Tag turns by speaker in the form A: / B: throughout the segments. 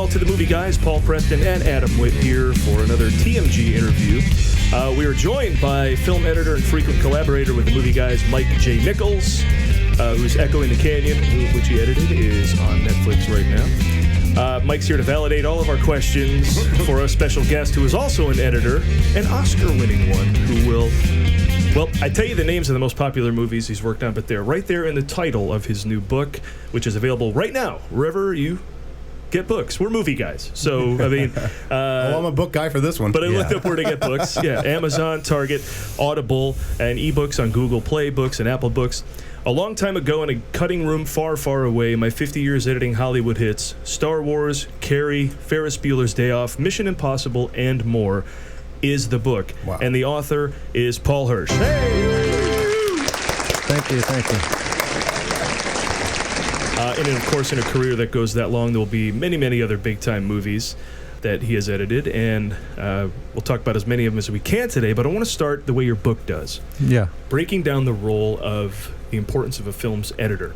A: to the Movie Guys. Paul, Preston, and Adam Witt here for another TMG interview. We are joined by film editor and frequent collaborator with the Movie Guys, Mike J. Nichols, who's Echoing the Canyon, which he edited, is on Netflix right now. Mike's here to validate all of our questions for a special guest who is also an editor, an Oscar-winning one, who will... Well, I tell you the names of the most popular movies he's worked on, but they're right there in the title of his new book, which is available right now, wherever you get books. We're movie guys. So, I mean...
B: I'm a book guy for this one.
A: But I looked up where to get books. Yeah, Amazon, Target, Audible, and ebooks on Google Play Books and Apple Books. A long time ago in a cutting room far, far away, my 50 years editing Hollywood hits, Star Wars, Carrie, Ferris Bueller's Day Off, Mission Impossible, and more, is the book.
B: Wow.
A: And the author is Paul Hirsch.
B: Hey!
C: Thank you.
A: And of course, in a career that goes that long, there will be many, many other big-time movies that he has edited, and we'll talk about as many of them as we can today, but I want to start the way your book does.
C: Yeah.
A: Breaking down the role of the importance of a film's editor.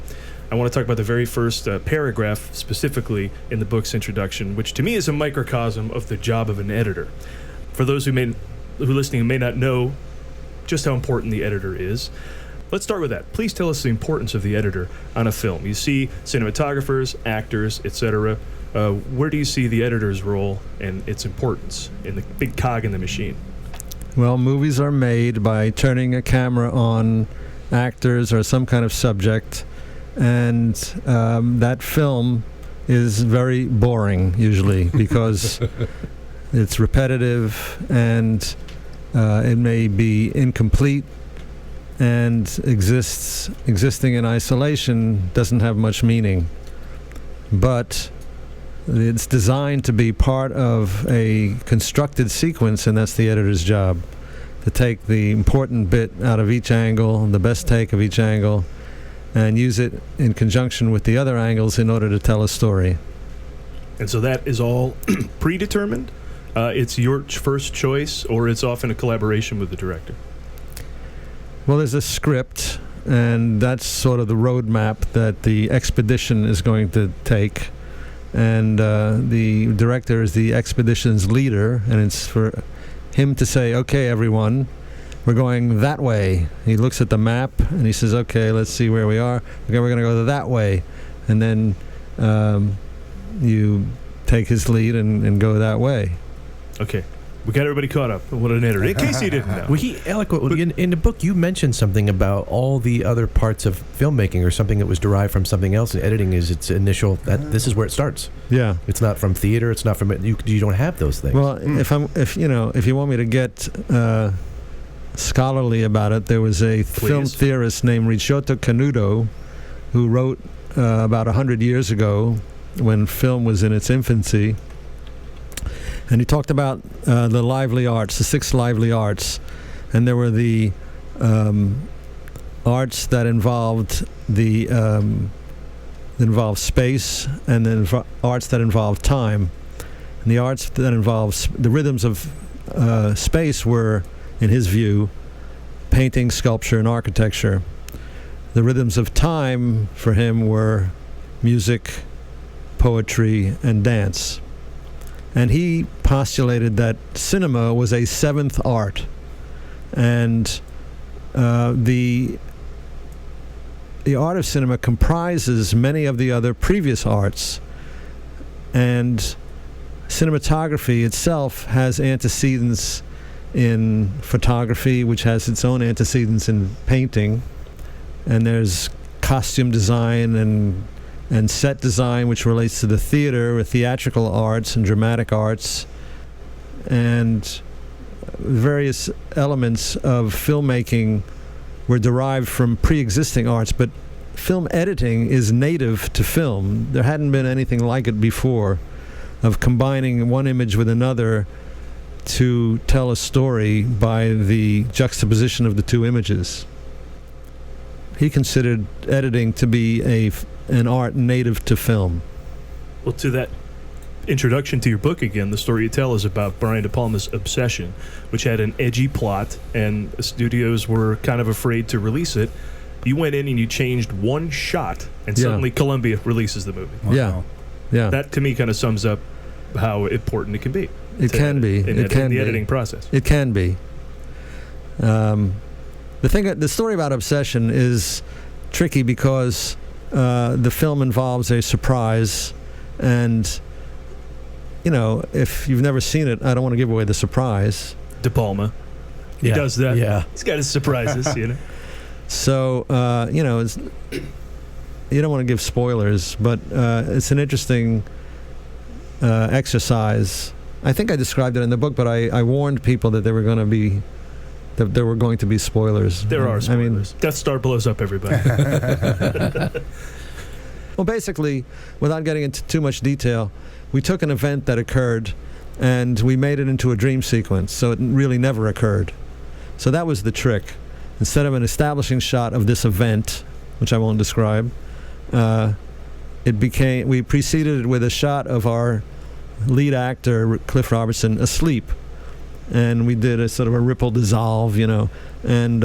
A: I want to talk about the very first paragraph specifically in the book's introduction, which to me is a microcosm of the job of an editor. For those who are listening who may not know just how important the editor is, let's start with that. Please tell us the importance of the editor on a film. You see cinematographers, actors, etc. Where do you see the editor's role and its importance in the big cog in the machine?
C: Well, movies are made by turning a camera on actors or some kind of subject, and that film is very boring usually because it's repetitive and it may be incomplete, and existing in isolation doesn't have much meaning. But it's designed to be part of a constructed sequence, and that's the editor's job, to take the important bit out of each angle, the best take of each angle, and use it in conjunction with the other angles in order to tell a story.
A: And so that is all predetermined? It's your first choice, or it's often a collaboration with the director?
C: Well, there's a script, and that's sort of the roadmap that the expedition is going to take. And the director is the expedition's leader, and it's for him to say, okay, everyone, we're going that way. He looks at the map, and he says, okay, let's see where we are. Okay, we're going to go that way. And then you take his lead and go that way.
A: Okay. We got everybody caught up. What an editor. In case you didn't know.
D: Well, he eloquently, in the book, you mentioned something about all the other parts of filmmaking, or something that was derived from something else. And editing is its initial. This is where it starts.
C: Yeah,
D: it's not from theater. It's not from you don't have those things.
C: Well, if you want me to get scholarly about it, there was a film theorist named Ricciotto Canudo who wrote about 100 years ago when film was in its infancy. And he talked about the lively arts, the 6 lively arts. And there were the arts that involved space, and then arts that involved time. And the arts that involved the rhythms of space were, in his view, painting, sculpture, and architecture. The rhythms of time for him were music, poetry, and dance. And he postulated that cinema was a 7th art, and the art of cinema comprises many of the other previous arts, and cinematography itself has antecedents in photography, which has its own antecedents in painting, and there's costume design and set design, which relates to the theater, or theatrical arts and dramatic arts, and various elements of filmmaking were derived from pre-existing arts, but film editing is native to film. There hadn't been anything like it before, of combining one image with another to tell a story by the juxtaposition of the 2 images. He considered editing to be an art native to film.
A: Well, to that introduction to your book again, the story you tell is about Brian De Palma's Obsession, which had an edgy plot, and studios were kind of afraid to release it. You went in and you changed one shot, and suddenly Columbia releases the movie.
C: Wow. Yeah.
A: That, to me, kind of sums up how important it can be.
C: It can be.
A: In the editing process.
C: It can be. The story about obsession is tricky because the film involves a surprise, and if you've never seen it, I don't want to give away the surprise.
A: De Palma, he does that.
D: Yeah,
A: he's got his surprises,
C: So it's, you don't want to give spoilers, but it's an interesting exercise. I think I described it in the book, but I warned people that there were going to be spoilers.
A: There are spoilers. I mean, Death Star blows up everybody.
C: Well, basically, without getting into too much detail, we took an event that occurred and we made it into a dream sequence, so it really never occurred. So that was the trick. Instead of an establishing shot of this event, which I won't describe, we preceded it with a shot of our lead actor, Cliff Robertson, asleep. And we did a sort of a ripple dissolve, and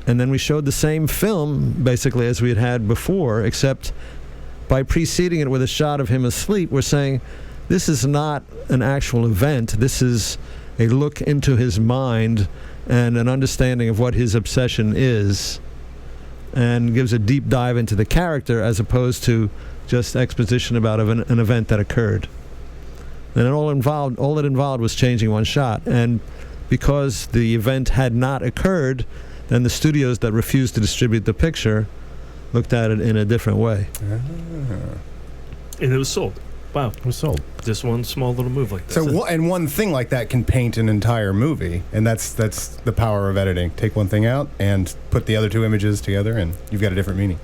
C: then we showed the same film basically as we had before, except by preceding it with a shot of him asleep, we're saying this is not an actual event. This is a look into his mind and an understanding of what his obsession is, and gives a deep dive into the character as opposed to just exposition about an event that occurred. And all it involved was changing one shot. And because the event had not occurred, then the studios that refused to distribute the picture looked at it in a different way.
A: And it was sold. Wow.
D: It was sold.
A: Just one small little move like that.
B: So, and one thing like that can paint an entire movie, and that's the power of editing. Take one thing out and put the other two images together, and you've got a different meaning.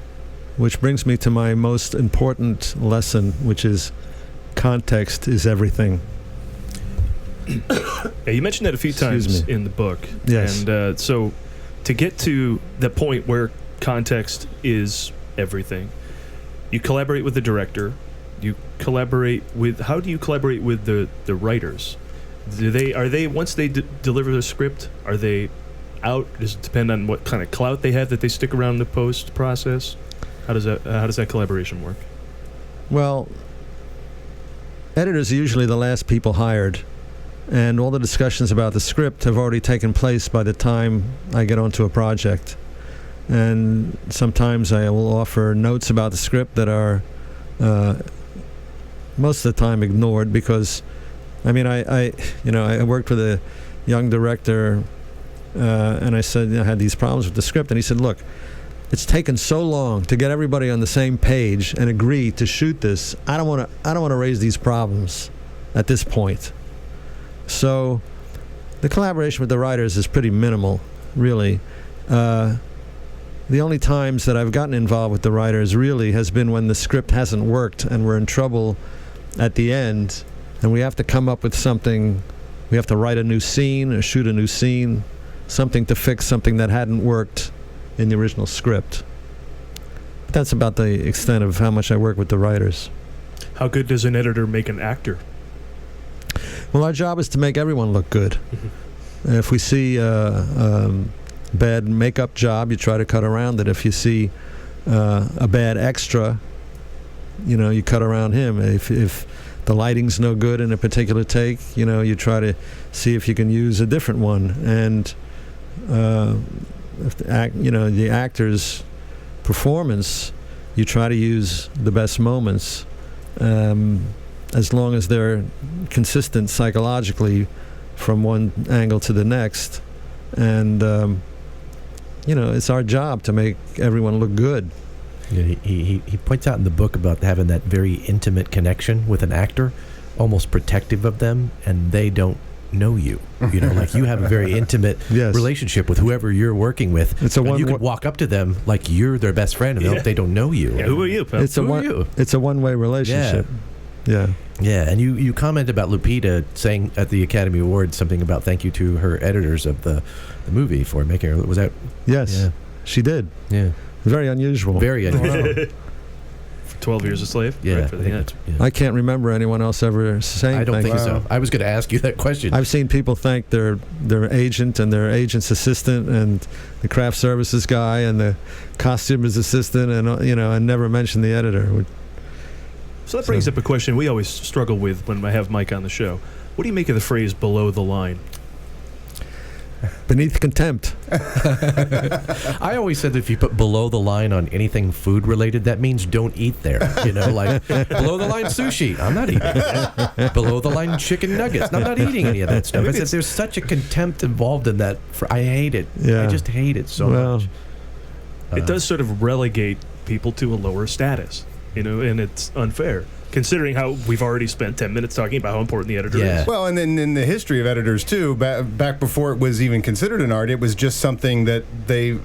C: Which brings me to my most important lesson, which is context is everything.
A: Yeah, you mentioned that a few times in the book.
C: Yes.
A: And so to get to the point where context is everything, you collaborate with the director. How do you collaborate with the writers? Are they once they deliver the script, are they out? Does it depend on what kind of clout they have that they stick around the post process? How does that collaboration work?
C: Well, editors are usually the last people hired, and all the discussions about the script have already taken place by the time I get onto a project. And sometimes I will offer notes about the script that are most of the time ignored, because I worked with a young director, and I said I had these problems with the script, and he said, look, it's taken so long to get everybody on the same page and agree to shoot this. I don't want to raise these problems at this point. So the collaboration with the writers is pretty minimal, really. The only times that I've gotten involved with the writers really has been when the script hasn't worked and we're in trouble at the end, and we have to come up with something. We have to write a new scene or shoot a new scene, something to fix something that hadn't worked in the original script. But that's about the extent of how much I work with the writers.
A: How good does an editor make an actor?
C: Well, our job is to make everyone look good. If we see bad makeup job, you try to cut around it. If you see a bad extra, you cut around him. If the lighting's no good in a particular take, you try to see if you can use a different one. And if the actor's performance, you try to use the best moments, as long as they're consistent psychologically from one angle to the next. And it's our job to make everyone look good.
D: Yeah, he points out in the book about having that very intimate connection with an actor, almost protective of them, and they don't know you. Like you have a very intimate relationship with whoever you're working with. You could walk up to them like you're their best friend, and they don't know you.
A: Yeah, who are you, pal?
C: It's a one-way relationship. Yeah.
D: Yeah, and you comment about Lupita saying at the Academy Awards something about thank you to her editors of the movie for making her. Was that?
C: Yes, yeah. She did.
D: Yeah.
C: Very unusual.
D: Very unusual.
A: For 12 Years a Slave?
D: Yeah.
A: Right for the end.
C: Yeah. I can't remember anyone else ever saying
D: I don't think so.
B: Wow.
D: I was going to ask you that question.
C: I've seen people thank their agent and their agent's assistant and the craft services guy and the costumer's assistant and and never mention the editor.
A: So that brings up a question we always struggle with when I have Mike on the show. What do you make of the phrase "below the line"?
C: Beneath contempt.
D: I always said that if you put below the line on anything food related, that means don't eat there. Like below the line sushi, I'm not eating that. Below the line chicken nuggets, I'm not eating any of that stuff. I said there's such a contempt involved in that. I hate it. Yeah. I just hate it so much.
A: It does sort of relegate people to a lower status, and it's unfair. Considering how we've already spent 10 minutes talking about how important the editor is.
B: Well, and then in the history of editors, too, back before it was even considered an art, it was just something that they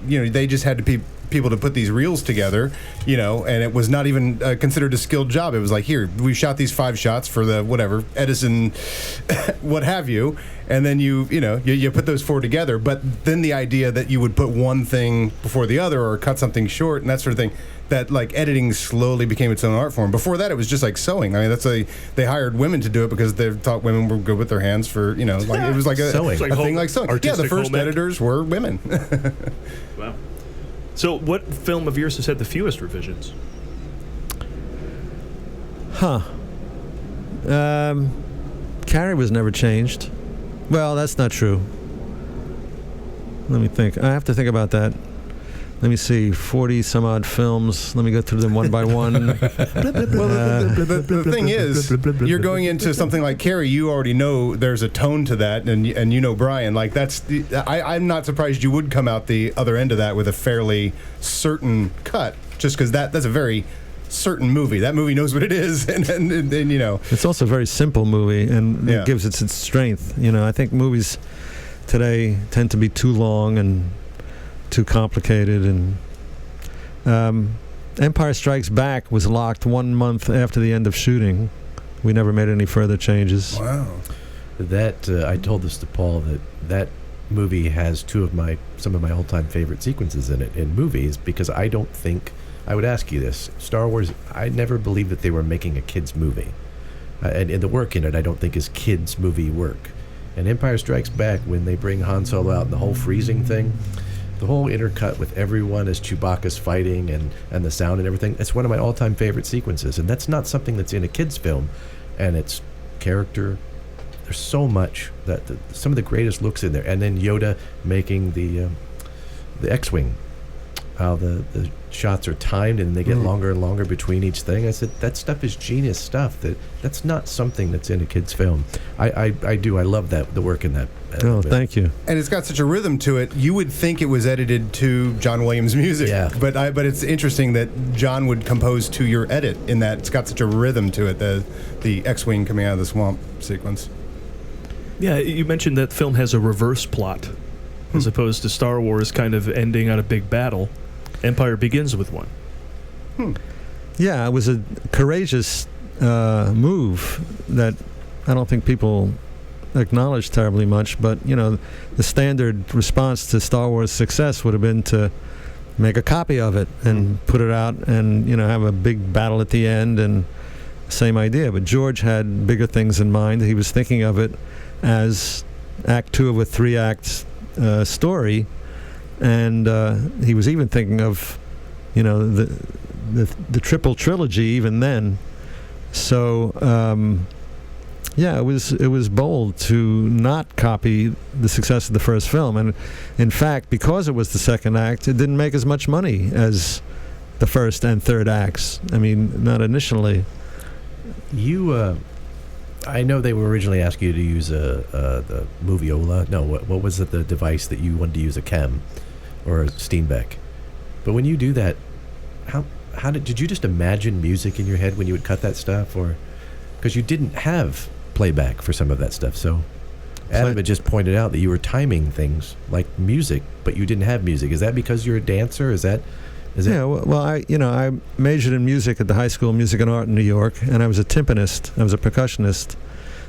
B: just had to people to put these reels together, and it was not even considered a skilled job. It was like, here, we shot these 5 shots for the whatever, Edison, what have you, and then you put those 4 together. But then the idea that you would put one thing before the other or cut something short and that sort of thing, that like editing slowly became its own art form. Before that, it was just like sewing. I mean, they hired women to do it because they thought women were good with their hands for, it was like a thing like sewing. Yeah, the first editors were women.
A: Wow. So what film of yours has had the fewest revisions?
C: Carrie was never changed. Well, that's not true. Let me think. I have to think about that. Let me see, 40 some odd films. Let me go through them one by one.
B: The thing is, you're going into something like Carrie. You already know there's a tone to that, and Brian. Like I'm not surprised you would come out the other end of that with a fairly certain cut, just because that's a very certain movie. That movie knows what it is, and
C: It's also a very simple movie, and it gives it its strength. I think movies today tend to be too long and too complicated, and Empire Strikes Back was locked 1 month after the end of shooting. We never made any further changes.
B: Wow.
D: That I told this to Paul that movie has some of my all-time favorite sequences in it in movies, because I don't think I would ask you this. Star Wars, I never believed that they were making a kids movie, and the work in it I don't think is kids movie work. And Empire Strikes Back, when they bring Han Solo out and the whole freezing thing, the whole intercut with everyone as Chewbacca's fighting and the sound and everything, it's one of my all-time favorite sequences. And that's not something that's in a kid's film. And it's character. There's so much that some of the greatest looks in there. And then Yoda making the X-Wing. How the shots are timed and they get longer and longer between each thing. I said, that stuff is genius stuff. That's not something that's in a kid's film. I love the work in that.
C: Thank you.
B: And it's got such a rhythm to it. You would think it was edited to John Williams' music.
D: Yeah.
B: But it's interesting that John would compose to your edit in that it's got such a rhythm to it, the X-Wing coming out of the swamp sequence.
A: Yeah, you mentioned that film has a reverse plot, as opposed to Star Wars kind of ending on a big battle. Empire begins with one.
C: Yeah, it was a courageous move that I don't think people acknowledge terribly much, but the standard response to Star Wars' success would have been to make a copy of it and put it out and have a big battle at the end, and same idea. But George had bigger things in mind. He was thinking of it as Act 2 of a 3-act story, and he was even thinking of the triple trilogy even then. So it was bold to not copy the success of the first film, and in fact, because it was the second act, it didn't make as much money as the first and third acts. I mean, not initially.
D: I know they were originally asking you to use the Moviola. No, what was it? The device that you wanted to use, a Chem or a Steenbeck. But when you do that, how did you just imagine music in your head when you would cut that stuff, or because you didn't have playback for some of that stuff? So Adam had just pointed out that you were timing things like music, but you didn't have music. Is that because you're a dancer?
C: Yeah, well, I majored in music at the High School of Music and Art in New York, and I was a timpanist. I was a percussionist.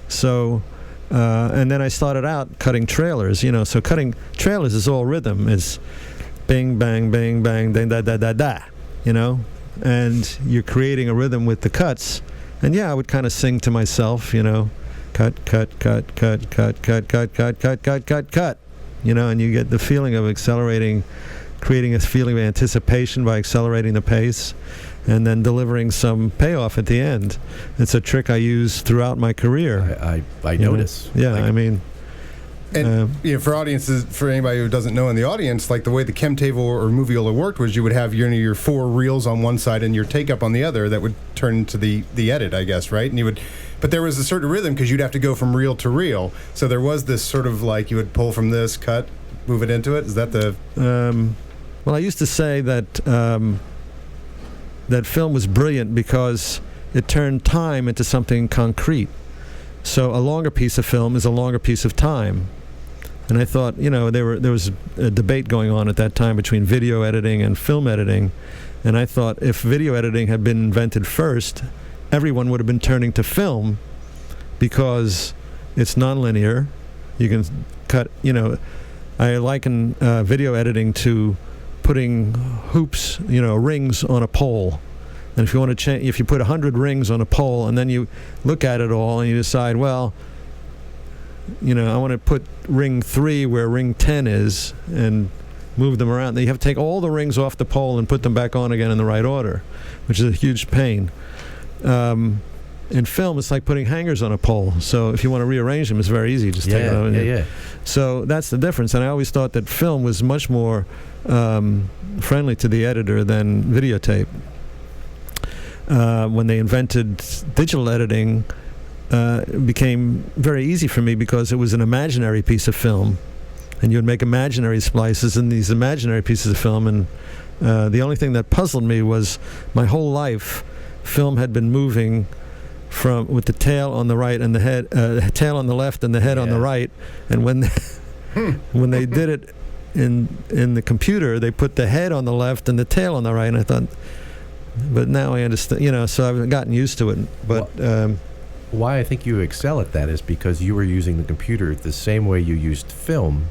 C: So, and then I started out cutting trailers. So cutting trailers is all rhythm. It's bing, bang, bang, bang, ding, da, da, da, da. And you're creating a rhythm with the cuts. And I would kind of sing to myself. Cut, cut, cut, cut, cut, cut, cut, cut, cut, cut, cut, cut. And you get the feeling of accelerating, creating a feeling of anticipation by accelerating the pace. and then delivering some payoff at the end. It's a trick I use throughout my career.
D: I notice.
C: Yeah, I mean...
B: And for audiences, for anybody who doesn't know in the audience, like the way the chem table or moviola worked was you would have your 4 reels on one side and your take up on the other that would turn into the edit, I guess, right? And but there was a certain rhythm because you'd have to go from reel to reel. So there was this sort of like you would pull from this, cut, move it into it. Is that the?
C: Well, I used to say that that film was brilliant because it turned time into something concrete. So a longer piece of film is a longer piece of time. And I thought, there was a debate going on at that time between video editing and film editing. And I thought if video editing had been invented first, everyone would have been turning to film because it's nonlinear. You can cut, I liken video editing to putting hoops, rings on a pole. And if you want to change, if you put 100 rings on a pole and then you look at it all and you decide, well, I want to put ring 3 where ring 10 is and move them around. Then you have to take all the rings off the pole and put them back on again in the right order, which is a huge pain. In film, it's like putting hangers on a pole. So if you want to rearrange them, it's very easy. Just take it out.
D: Yeah.
C: So that's the difference. And I always thought that film was much more friendly to the editor than videotape. When they invented digital editing, it became very easy for me because it was an imaginary piece of film, and you would make imaginary splices in these imaginary pieces of film. And the only thing that puzzled me was my whole life, film had been moving with the tail on the right and the head, tail on the left and the head on the right. And when they did it in the computer, they put the head on the left and the tail on the right. And I thought, but now I understand, so I've gotten used to it. But
D: why I think you excel at that is because you were using the computer the same way you used film,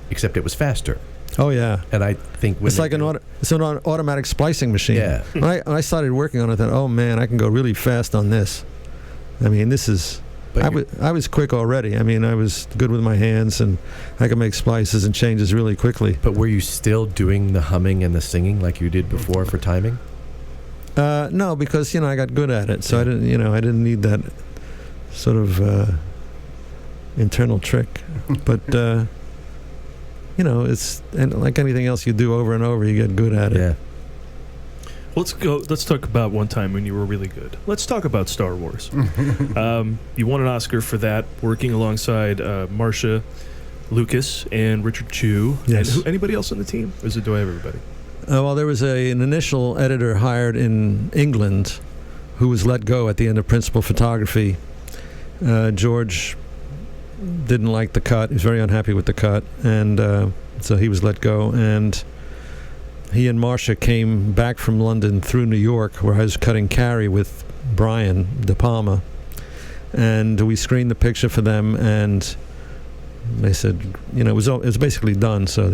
D: except it was faster.
C: Oh yeah,
D: and I think
C: it's like an automatic splicing machine.
D: Yeah.
C: When I started working on it, I thought, oh man, I can go really fast on this. I mean, this is. I was quick already. I mean, I was good with my hands, and I could make splices and changes really quickly.
D: But were you still doing the humming and the singing like you did before for timing?
C: No, because I got good at it, so I didn't need that sort of internal trick. But it's like anything else you do over and over, you get good at it.
D: Yeah.
A: Let's talk about one time when you were really good. Let's talk about Star Wars. You won an Oscar for that, working alongside Marcia Lucas and Richard Chew.
C: Yes.
A: And anybody else on the team? Or do I have everybody?
C: Well, there was an initial editor hired in England who was let go at the end of principal photography. George didn't like the cut. He was very unhappy with the cut, and so he was let go. And he and Marcia came back from London through New York, where I was cutting Carrie with Brian De Palma. And we screened the picture for them, and they said, it was basically done, so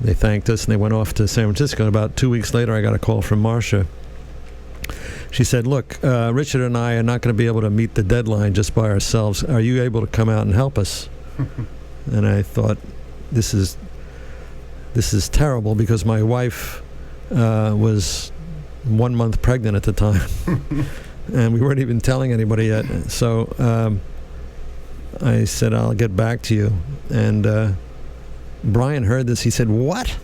C: they thanked us, and they went off to San Francisco. And about 2 weeks later, I got a call from Marcia. She said, look, Richard and I are not going to be able to meet the deadline just by ourselves. Are you able to come out and help us? And I thought, this is terrible, because my wife was 1 month pregnant at the time. And we weren't even telling anybody yet. So I said, I'll get back to you. And Brian heard this. He said, what?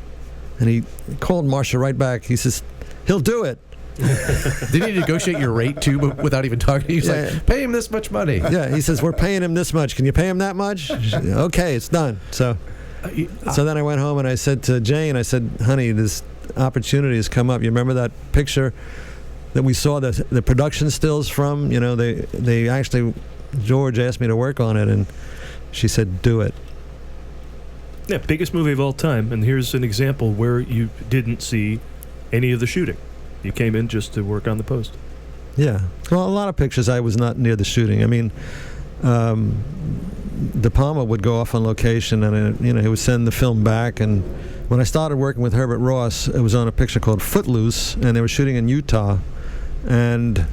C: And he called Marcia right back. He says, he'll do it.
D: Did he negotiate your rate too, but without even talking? He's like, pay him this much money.
C: Yeah, he says, we're paying him this much. Can you pay him that much? Okay, it's done. So then I went home and I said to Jane, I said, honey, this opportunity has come up. You remember that picture that we saw the production stills from? They actually, George asked me to work on it, and she said, do it.
A: Yeah, biggest movie of all time, and here's an example where you didn't see any of the shooting. You came in just to work on the post.
C: Yeah. Well, a lot of pictures I was not near the shooting. I mean, De Palma would go off on location, and he would send the film back. And when I started working with Herbert Ross, it was on a picture called Footloose, and they were shooting in Utah. And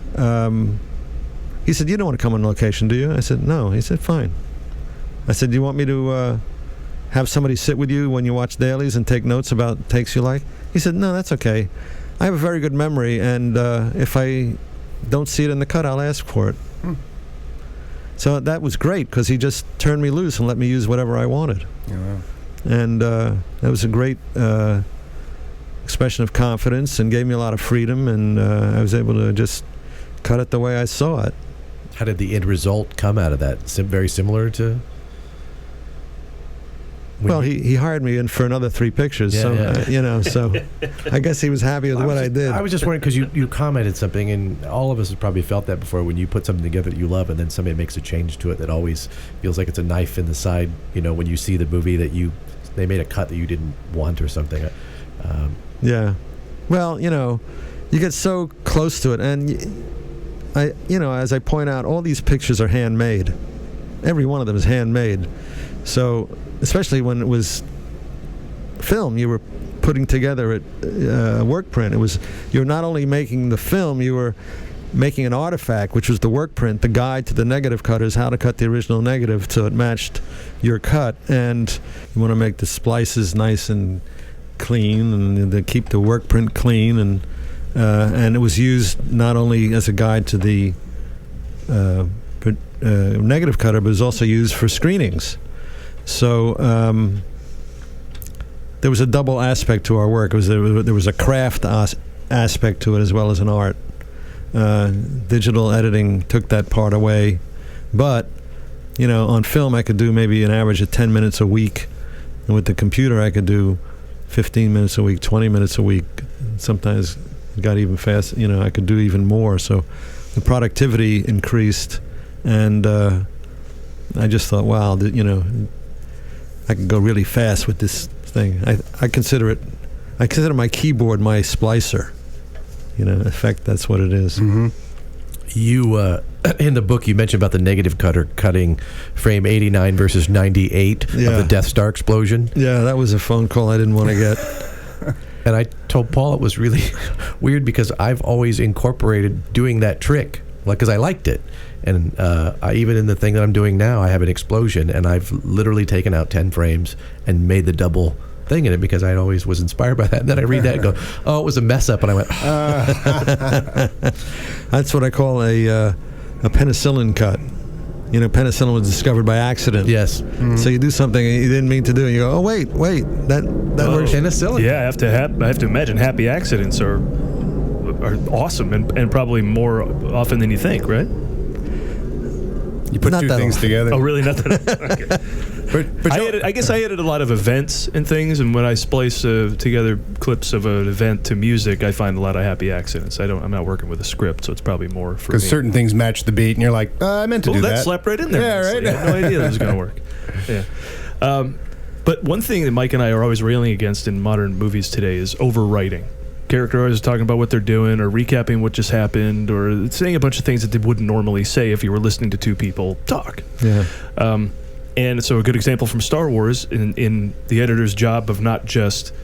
C: he said, you don't want to come on location, do you? I said, no. He said, fine. I said, do you want me to have somebody sit with you when you watch dailies and take notes about takes you like? He said, no, that's okay. I have a very good memory, and if I don't see it in the cut, I'll ask for it. So that was great because he just turned me loose and let me use whatever I wanted.
B: Yeah.
C: And that was a great expression of confidence and gave me a lot of freedom, and I was able to just cut it the way I saw it.
D: How did the end result come out of that? Very similar to...
C: Well, he hired me in for another 3 pictures, so I guess he was happy with what I did.
D: I was just wondering because you commented something, and all of us have probably felt that before when you put something together that you love, and then somebody makes a change to it that always feels like it's a knife in the side. When you see the movie that they made a cut that you didn't want or something.
C: Yeah, well, you get so close to it, and as I point out, all these pictures are handmade. Every one of them is handmade. So, especially when it was film, you were putting together a work print. You were not only making the film, you were making an artifact, which was the work print, the guide to the negative cutters, how to cut the original negative so it matched your cut. And you want to make the splices nice and clean, and to keep the work print clean. And it was used not only as a guide to the negative cutter, but it was also used for screenings. So there was a double aspect to our work. There was a craft aspect to it as well as an art. Digital editing took that part away, but on film I could do maybe an average of 10 minutes a week, and with the computer I could do 15 minutes a week, 20 minutes a week. Sometimes it got even fast. I could do even more. So the productivity increased, and I just thought, wow, I can go really fast with this thing. I consider my keyboard my splicer. In fact, that's what it is.
B: Mm-hmm.
D: You, in the book, you mentioned about the negative cutter cutting frame 89 versus 98 of the Death Star explosion.
C: Yeah, that was a phone call I didn't want to get.
D: And I told Paul it was really weird because I've always incorporated doing that trick, because I liked it. And even in the thing that I'm doing now, I have an explosion, and I've literally taken out 10 frames and made the double thing in it because I always was inspired by that. And then I read that and go, oh, it was a mess up. And I went,
C: That's what I call a penicillin cut. Penicillin was discovered by accident.
D: Yes.
C: Mm-hmm. So you do something you didn't mean to do, and you go, oh, wait, that works.
D: Penicillin.
A: Yeah, I have to imagine happy accidents are awesome and probably more often than you think, right?
B: You put two things together.
A: Oh, really? Nothing. Okay. But I guess I edit a lot of events and things, and when I splice together clips of an event to music, I find a lot of happy accidents. I'm not working with a script, so it's probably more for me.
B: Because certain things match the beat, and you're like, I meant to do that.
A: That slept right in there.
B: Yeah, right.
A: I had no idea that was going to work. Yeah. But one thing that Mike and I are always railing against in modern movies today is overwriting. Character is talking about what they're doing, or recapping what just happened, or saying a bunch of things that they wouldn't normally say if you were listening to two people talk.
C: Yeah.
A: And so a good example from Star Wars, in the editor's job of not just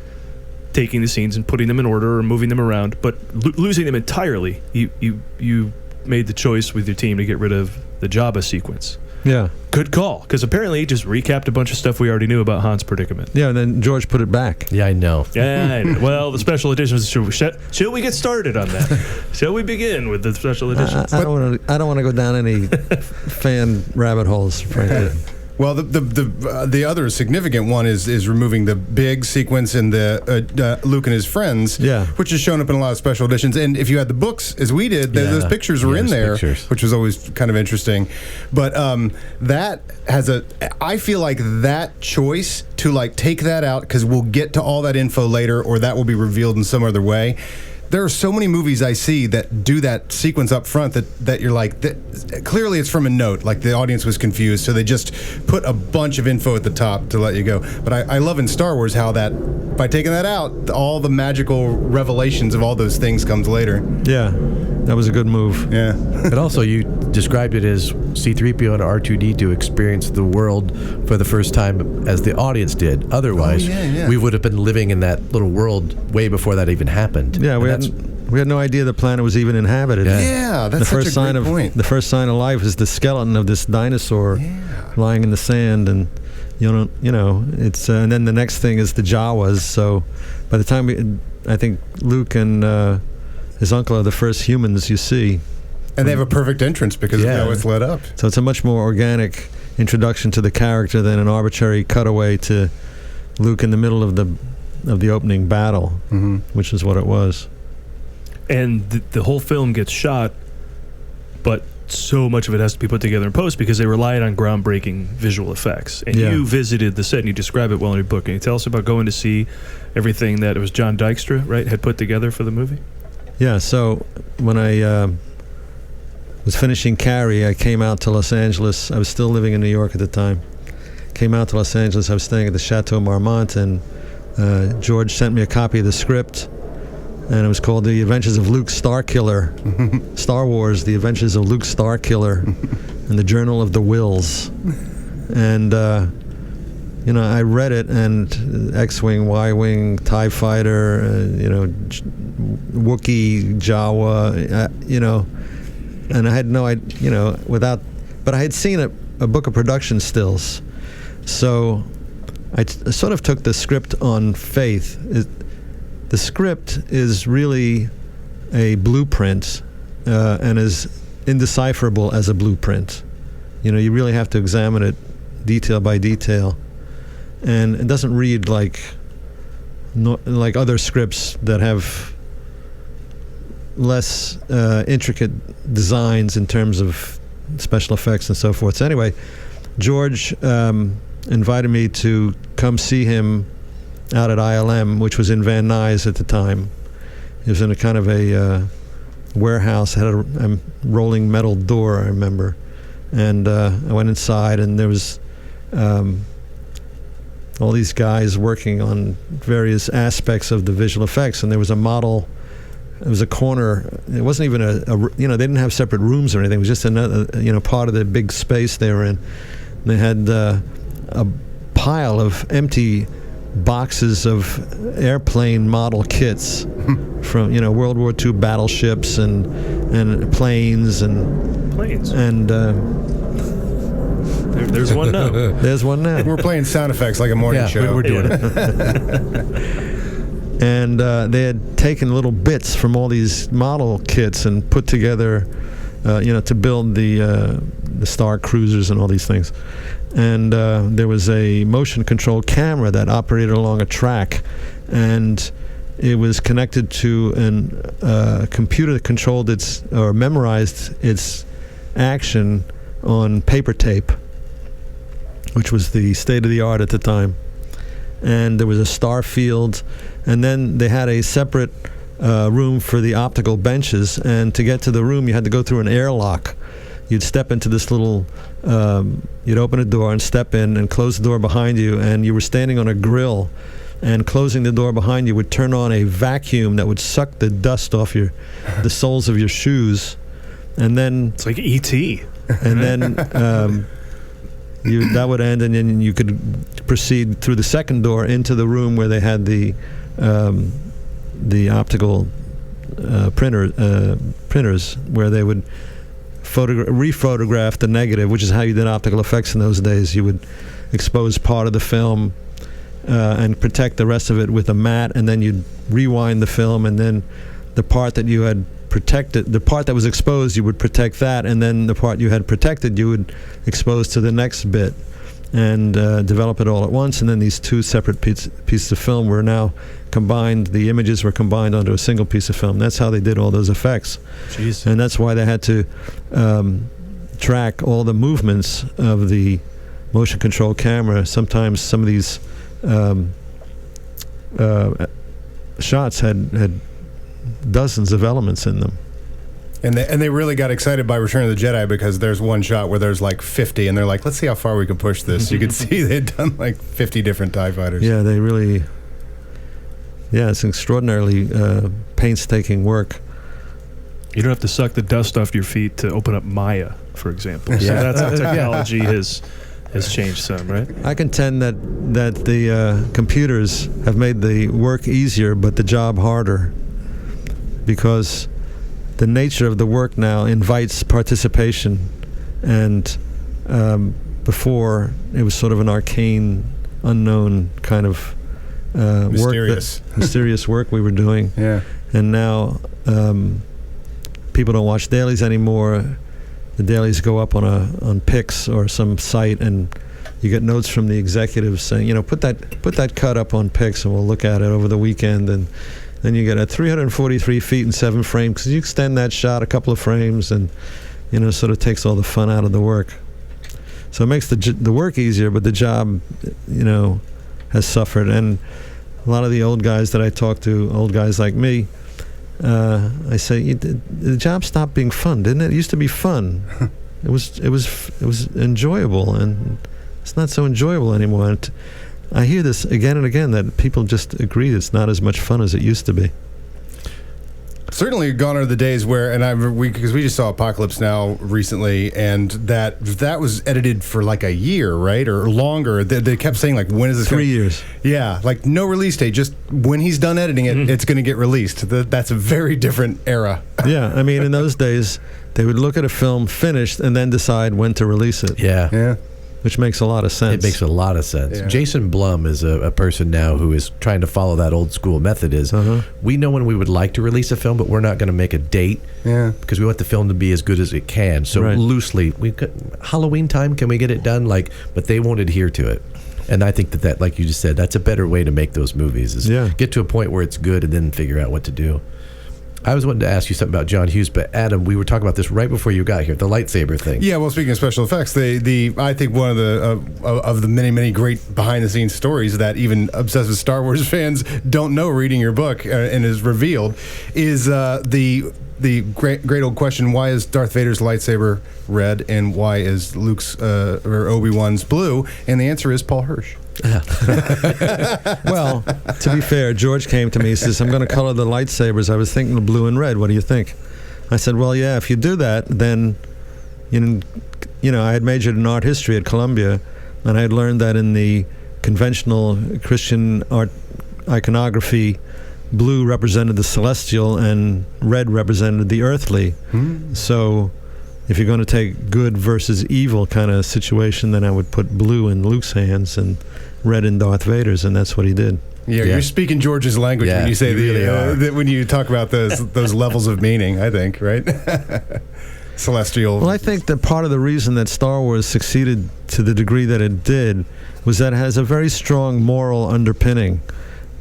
A: taking the scenes and putting them in order or moving them around, but losing them entirely. You made the choice with your team to get rid of the Jabba sequence.
C: Yeah.
A: Good call, because apparently he just recapped a bunch of stuff we already knew about Han's predicament.
C: Yeah, and then George put it back.
D: Yeah, I know.
A: Yeah, I know. Well, the special editions. Shall we get started on that? Shall we begin with the special editions?
C: I don't want to go down any fan rabbit holes, frankly.
B: Well, the other significant one is removing the big sequence in the Luke and his friends, which is shown up in a lot of special editions. And if you had the books, as we did, those pictures were in there, which was always kind of interesting. But that has I feel like that choice to take that out, because we'll get to all that info later, or that will be revealed in some other way. There are so many movies I see that do that sequence up front that you're like, clearly it's from a note, like the audience was confused, so they just put a bunch of info at the top to let you go. But I love in Star Wars how that, by taking that out, all the magical revelations of all those things comes later.
C: Yeah, that was a good move.
B: Yeah.
D: But also you described it as C-3PO and R2-D2 experience the world for the first time as the audience did. Otherwise, we would have been living in that little world way before that even happened.
C: Yeah, we had no idea the planet was even inhabited.
B: Yeah, that's such a great point.
C: The first sign of life is the skeleton of this dinosaur lying in the sand, and it's and then the next thing is the Jawas. So by the time I think Luke and his uncle are the first humans you see.
B: And they have a perfect entrance because of how it's lit up.
C: So it's a much more organic introduction to the character than an arbitrary cutaway to Luke in the middle of the opening battle, which is what it was.
A: And the whole film gets shot, but so much of it has to be put together in post because they relied on groundbreaking visual effects. And you visited the set, and you describe it well in your book. Can you tell us about going to see everything that it was John Dykstra, right, had put together for the movie?
C: Yeah, so when I was finishing Carrie, I came out to Los Angeles. I was still living in New York at the time. Came out to Los Angeles. I was staying at the Chateau Marmont, and George sent me a copy of the script, and it was called The Adventures of Luke Starkiller, Star Wars, The Adventures of Luke Starkiller, and the Journal of the Wills. And, I read it, and X-Wing, Y-Wing, TIE Fighter, Wookiee, Jawa, and I had no idea, but I had seen a book of production stills. So I sort of took the script on faith. The script is really a blueprint and is indecipherable as a blueprint. You really have to examine it detail by detail. And it doesn't read like other scripts that have less intricate designs in terms of special effects and so forth. So anyway, George invited me to come see him out at ILM, which was in Van Nuys at the time. It was in a kind of a warehouse, had a rolling metal door, I remember. And I went inside, and there was all these guys working on various aspects of the visual effects, and there was a model. It was a corner. It wasn't even they didn't have separate rooms or anything. It was just another, part of the big space they were in. And they had a pile of empty boxes of airplane model kits from, World War II battleships and planes and
A: there's one now.
C: There's one now.
B: We're playing sound effects like a morning show.
D: We're doing it.
C: And they had taken little bits from all these model kits and put together, to build the Star Cruisers and all these things. And there was a motion control camera that operated along a track, and it was connected to a computer that controlled or memorized its action on paper tape, which was the state of the art at the time. And there was a star field, and then they had a separate room for the optical benches, and to get to the room you had to go through an airlock. You'd step into this little, you'd open a door and step in and close the door behind you, and you were standing on a grill, and closing the door behind you would turn on a vacuum that would suck the dust off the soles of your shoes. And then
A: it's like E.T.
C: And then that would end, and then you could proceed through the second door into the room where they had the optical printers, where they would rephotograph the negative, which is how you did optical effects in those days. You would expose part of the film and protect the rest of it with a mat, and then you'd rewind the film, and then the part that you had protected, the part that was exposed, you would protect that, and then the part you had protected, you would expose to the next bit and develop it all at once. And then these two separate pieces of film were now combined. The images were combined onto a single piece of film. That's how they did all those effects.
A: Jeez.
C: And that's why they had to track all the movements of the motion control camera. Sometimes some of these shots had dozens of elements in them.
B: And they really got excited by Return of the Jedi because there's one shot where there's like 50, and they're like, let's see how far we can push this. You could see they'd done like 50 different TIE fighters.
C: Yeah, they really... Yeah, it's extraordinarily painstaking work.
A: You don't have to suck the dust off your feet to open up Maya, for example. Yeah. So that's how technology has changed some, right?
C: I contend that the computers have made the work easier, but the job harder, because the nature of the work now invites participation, and before it was sort of an arcane, unknown kind of mysterious work we were doing.
B: Yeah.
C: And now people don't watch dailies anymore. The dailies go up on Pix or some site, and you get notes from the executives saying, put that cut up on Pix, and we'll look at it over the weekend. And then you get a 343 feet and 7 frames, because you extend that shot a couple of frames, and sort of takes all the fun out of the work. So it makes the work easier, but the job, has suffered. And a lot of the old guys that I talk to, old guys like me, I say, the job stopped being fun, didn't it? It used to be fun. It was enjoyable, and it's not so enjoyable anymore. And I hear this again and again, that people just agree it's not as much fun as it used to be.
B: Certainly gone are the days where, because we just saw Apocalypse Now recently, and that was edited for like a year, right, or longer. They kept saying, like, when is this?
C: 3 years.
B: Yeah, like no release date. Just when he's done editing it, it's going to get released. That's a very different era.
C: Yeah, I mean, in those days, they would look at a film finished and then decide when to release it.
D: Yeah.
C: Which makes a lot of sense.
D: It makes a lot of sense.
B: Yeah.
D: Jason Blum is a person now who is trying to follow that old school method. We know when we would like to release a film, but we're not going to make a date because we want the film to be as good as it can. So loosely, Halloween time, can we get it done? But they won't adhere to it. And I think that, like you just said, that's a better way to make those movies, is get to a point where it's good and then figure out what to do. I was wanting to ask you something about John Hughes, but Adam, we were talking about this right before you got here, the lightsaber thing.
B: Yeah, well, speaking of special effects, I think one of the many great behind the scenes stories that even obsessive Star Wars fans don't know, reading your book and is revealed, is the great old question: why is Darth Vader's lightsaber red and why is Luke's or Obi-Wan's blue? And the answer is Paul Hirsch.
C: Well, to be fair, George came to me and says, I'm going to color the lightsabers. I was thinking of blue and red. What do you think? I said, well, yeah, if you do that, then, I had majored in art history at Columbia, and I had learned that in the conventional Christian art iconography, blue represented the celestial and red represented the earthly. So if you're going to take good versus evil kind of situation, then I would put blue in Luke's hands and red in Darth Vader's, and that's what he did.
B: Yeah, you're speaking George's language when you say when you talk about those levels of meaning, I think, right? Celestial.
C: Well, I think that part of the reason that Star Wars succeeded to the degree that it did was that it has a very strong moral underpinning.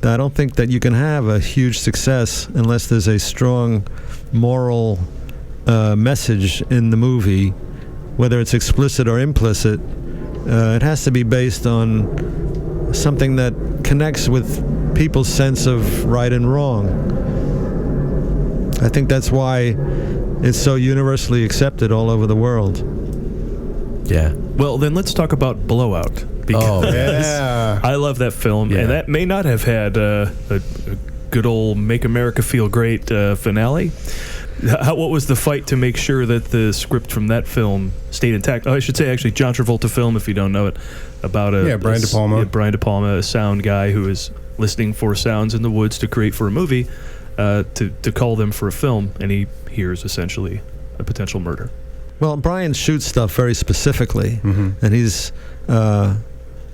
C: I don't think that you can have a huge success unless there's a strong moral message in the movie, whether it's explicit or implicit. It has to be based on something that connects with people's sense of right and wrong. I think that's why it's so universally accepted all over the world.
D: Yeah.
A: Well, then let's talk about Blowout. Because I love that film, and that may not have had a good old Make America Feel Great finale. What was the fight to make sure that the script from that film stayed intact? Oh, I should say, actually, John Travolta film, if you don't know it, about
B: Brian De Palma.
A: Brian De Palma, a sound guy who is listening for sounds in the woods to create for a movie, to call them for a film, and he hears essentially a potential murder.
C: Well, Brian shoots stuff very specifically, and he's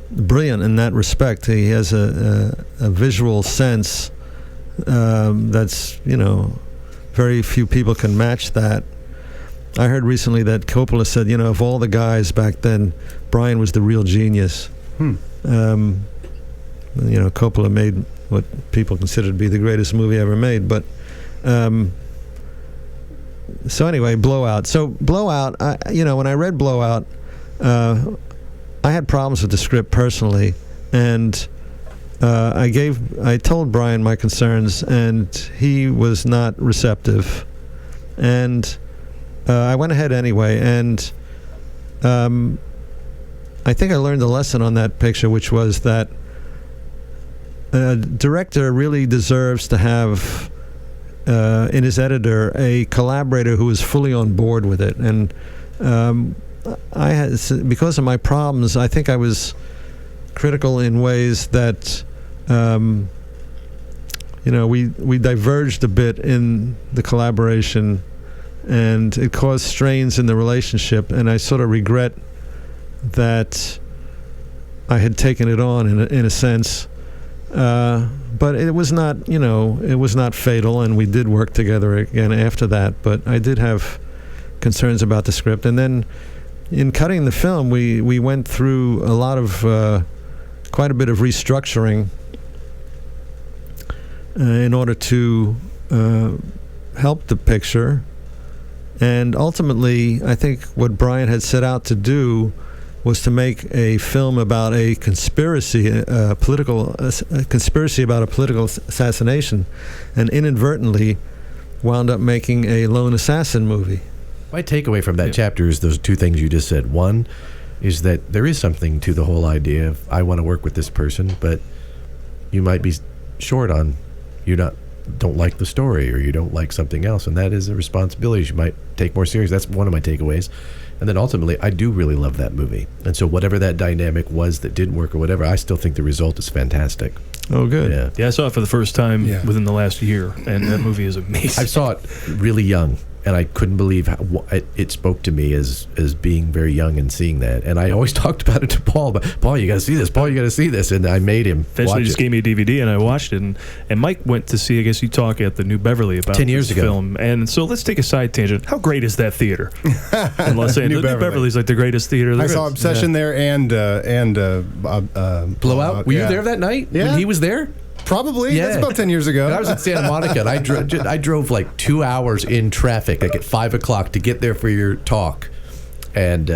C: brilliant in that respect. He has a visual sense that's, very few people can match that. I heard recently that Coppola said, of all the guys back then, Brian was the real genius. Coppola made what people consider to be the greatest movie ever made. But so anyway, Blowout. So Blowout, when I read Blowout, I had problems with the script personally, and I told Brian my concerns, and he was not receptive. And I went ahead anyway, and I think I learned a lesson on that picture, which was that a director really deserves to have in his editor a collaborator who is fully on board with it. And I had, because of my problems, I think I was critical in ways that we diverged a bit in the collaboration, and it caused strains in the relationship, and I sort of regret that I had taken it on in a sense. But it was not, it was not fatal, and we did work together again after that. But I did have concerns about the script. And then in cutting the film, we went through quite a bit of restructuring in order to help the picture. And ultimately, I think what Brian had set out to do was to make a film about a conspiracy, a conspiracy about a political assassination, and inadvertently wound up making a lone assassin movie.
D: My takeaway from that chapter is those two things you just said. One is that there is something to the whole idea of, I want to work with this person, but you might be short on, don't like the story, or you don't like something else, and that is a responsibility you might take more serious. That's one of my takeaways. And then ultimately, I do really love that movie. And so whatever that dynamic was that didn't work or whatever, I still think the result is fantastic.
C: Oh, good.
A: Yeah, I saw it for the first time within the last year, and that movie is amazing.
D: I saw it really young, and I couldn't believe how it spoke to me as being very young and seeing that. And I always talked about it to Paul, but Paul, you got to see this. Paul, you got to see this. And I made him
A: eventually just gave me a DVD, and I watched it. And Mike went to see, I guess you talk at the New Beverly about
D: 10 years
A: this
D: ago.
A: film. And so let's take a side tangent. How great is that theater? In Los Angeles. New Beverly's like the greatest theater there
B: I saw Obsession there and
D: Blowout. Were you there that night when he was there?
B: Probably. Yeah. That's about 10 years ago.
D: And I was in Santa Monica, and I drove like 2 hours in traffic, like at 5 o'clock, to get there for your talk. And,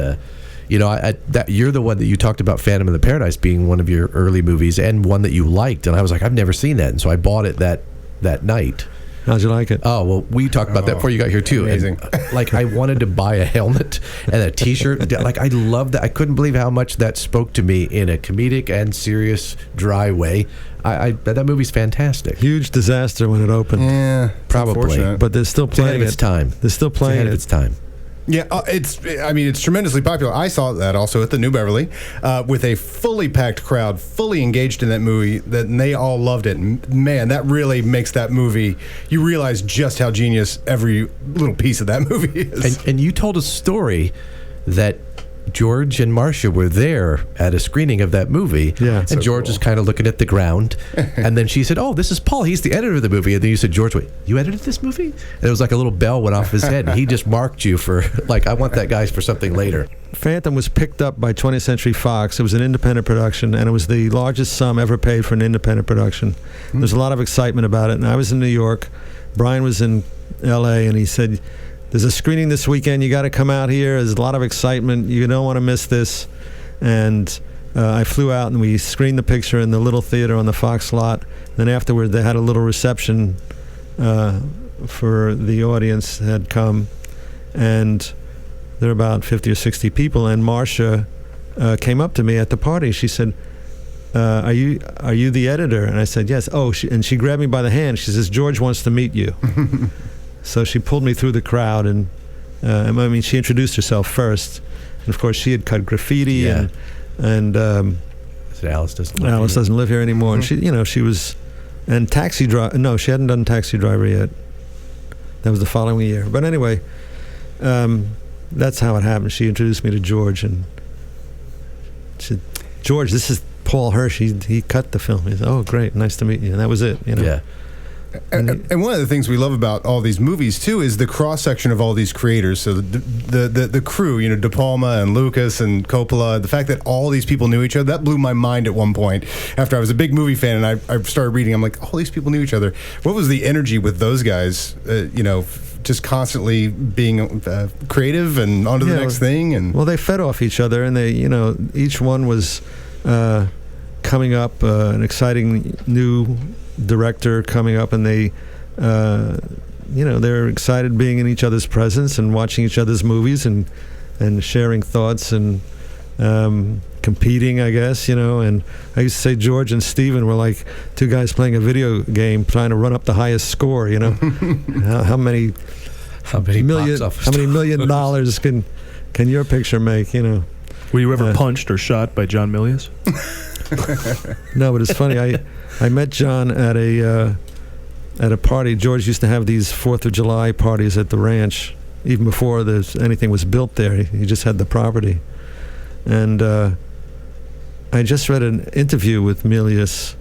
D: you're the one that you talked about, Phantom of the Paradise being one of your early movies and one that you liked. And I was like, I've never seen that. And so I bought it that night.
C: How'd you like it?
D: Oh, well, we talked about that before you got here, too.
B: Amazing.
D: And, I wanted to buy a helmet and a T-shirt. I loved that. I couldn't believe how much that spoke to me in a comedic and serious, dry way. That movie's fantastic.
C: Huge disaster when it opened.
B: Yeah,
C: probably. But they're still playing
D: its time.
C: They're still playing
D: ahead of its time.
B: Yeah, it's tremendously popular. I saw that also at the New Beverly with a fully packed crowd, fully engaged in that movie, and they all loved it. And man, that really makes that movie, you realize just how genius every little piece of that movie is.
D: And you told a story that George and Marcia were there at a screening of that movie.
C: Yeah,
D: and George was kind of looking at the ground. And then she said, "Oh, this is Paul. He's the editor of the movie." And then you said, "George, wait, you edited this movie?" And it was like a little bell went off his head. And he just marked you for, I want that guy for something later.
C: Phantom was picked up by 20th Century Fox. It was an independent production, and it was the largest sum ever paid for an independent production. There's a lot of excitement about it. And I was in New York. Brian was in L.A., and he said, "There's a screening this weekend. You got to come out here. There's a lot of excitement. You don't want to miss this." And I flew out, and we screened the picture in the little theater on the Fox lot. Then afterward, they had a little reception for the audience that had come. And there were about 50 or 60 people. And Marcia came up to me at the party. She said, are you the editor? And I said, yes. Oh, and she grabbed me by the hand. She says, "George wants to meet you." So she pulled me through the crowd, and she introduced herself first, and of course she had cut graffiti, and
D: Alice doesn't
C: live here anymore, and she was, and Taxi Driver. No, she hadn't done Taxi Driver yet. That was the following year. But anyway, that's how it happened. She introduced me to George, and she said, "George, this is Paul Hirsch. He cut the film." He said, "Oh, great, nice to meet you." And that was it.
D: Yeah.
B: And one of the things we love about all these movies too is the cross section of all these creators. So the crew, De Palma and Lucas and Coppola. The fact that all these people knew each other, that blew my mind at one point. After I was a big movie fan and I started reading, I'm like, all these people knew each other. What was the energy with those guys? Just constantly being creative and on to the next thing. And
C: well, they fed off each other, and they, each one was coming up, an exciting new director coming up, and they they're excited being in each other's presence and watching each other's movies and sharing thoughts and competing, I guess, and I used to say George and Steven were like two guys playing a video game trying to run up the highest score, how many $1 million can your picture make,
A: Were you ever punched or shot by John Milius?
C: No, but it's funny. I met John at a party. George used to have these 4th of July parties at the ranch, even before anything was built there. He just had the property. And I just read an interview with Milius,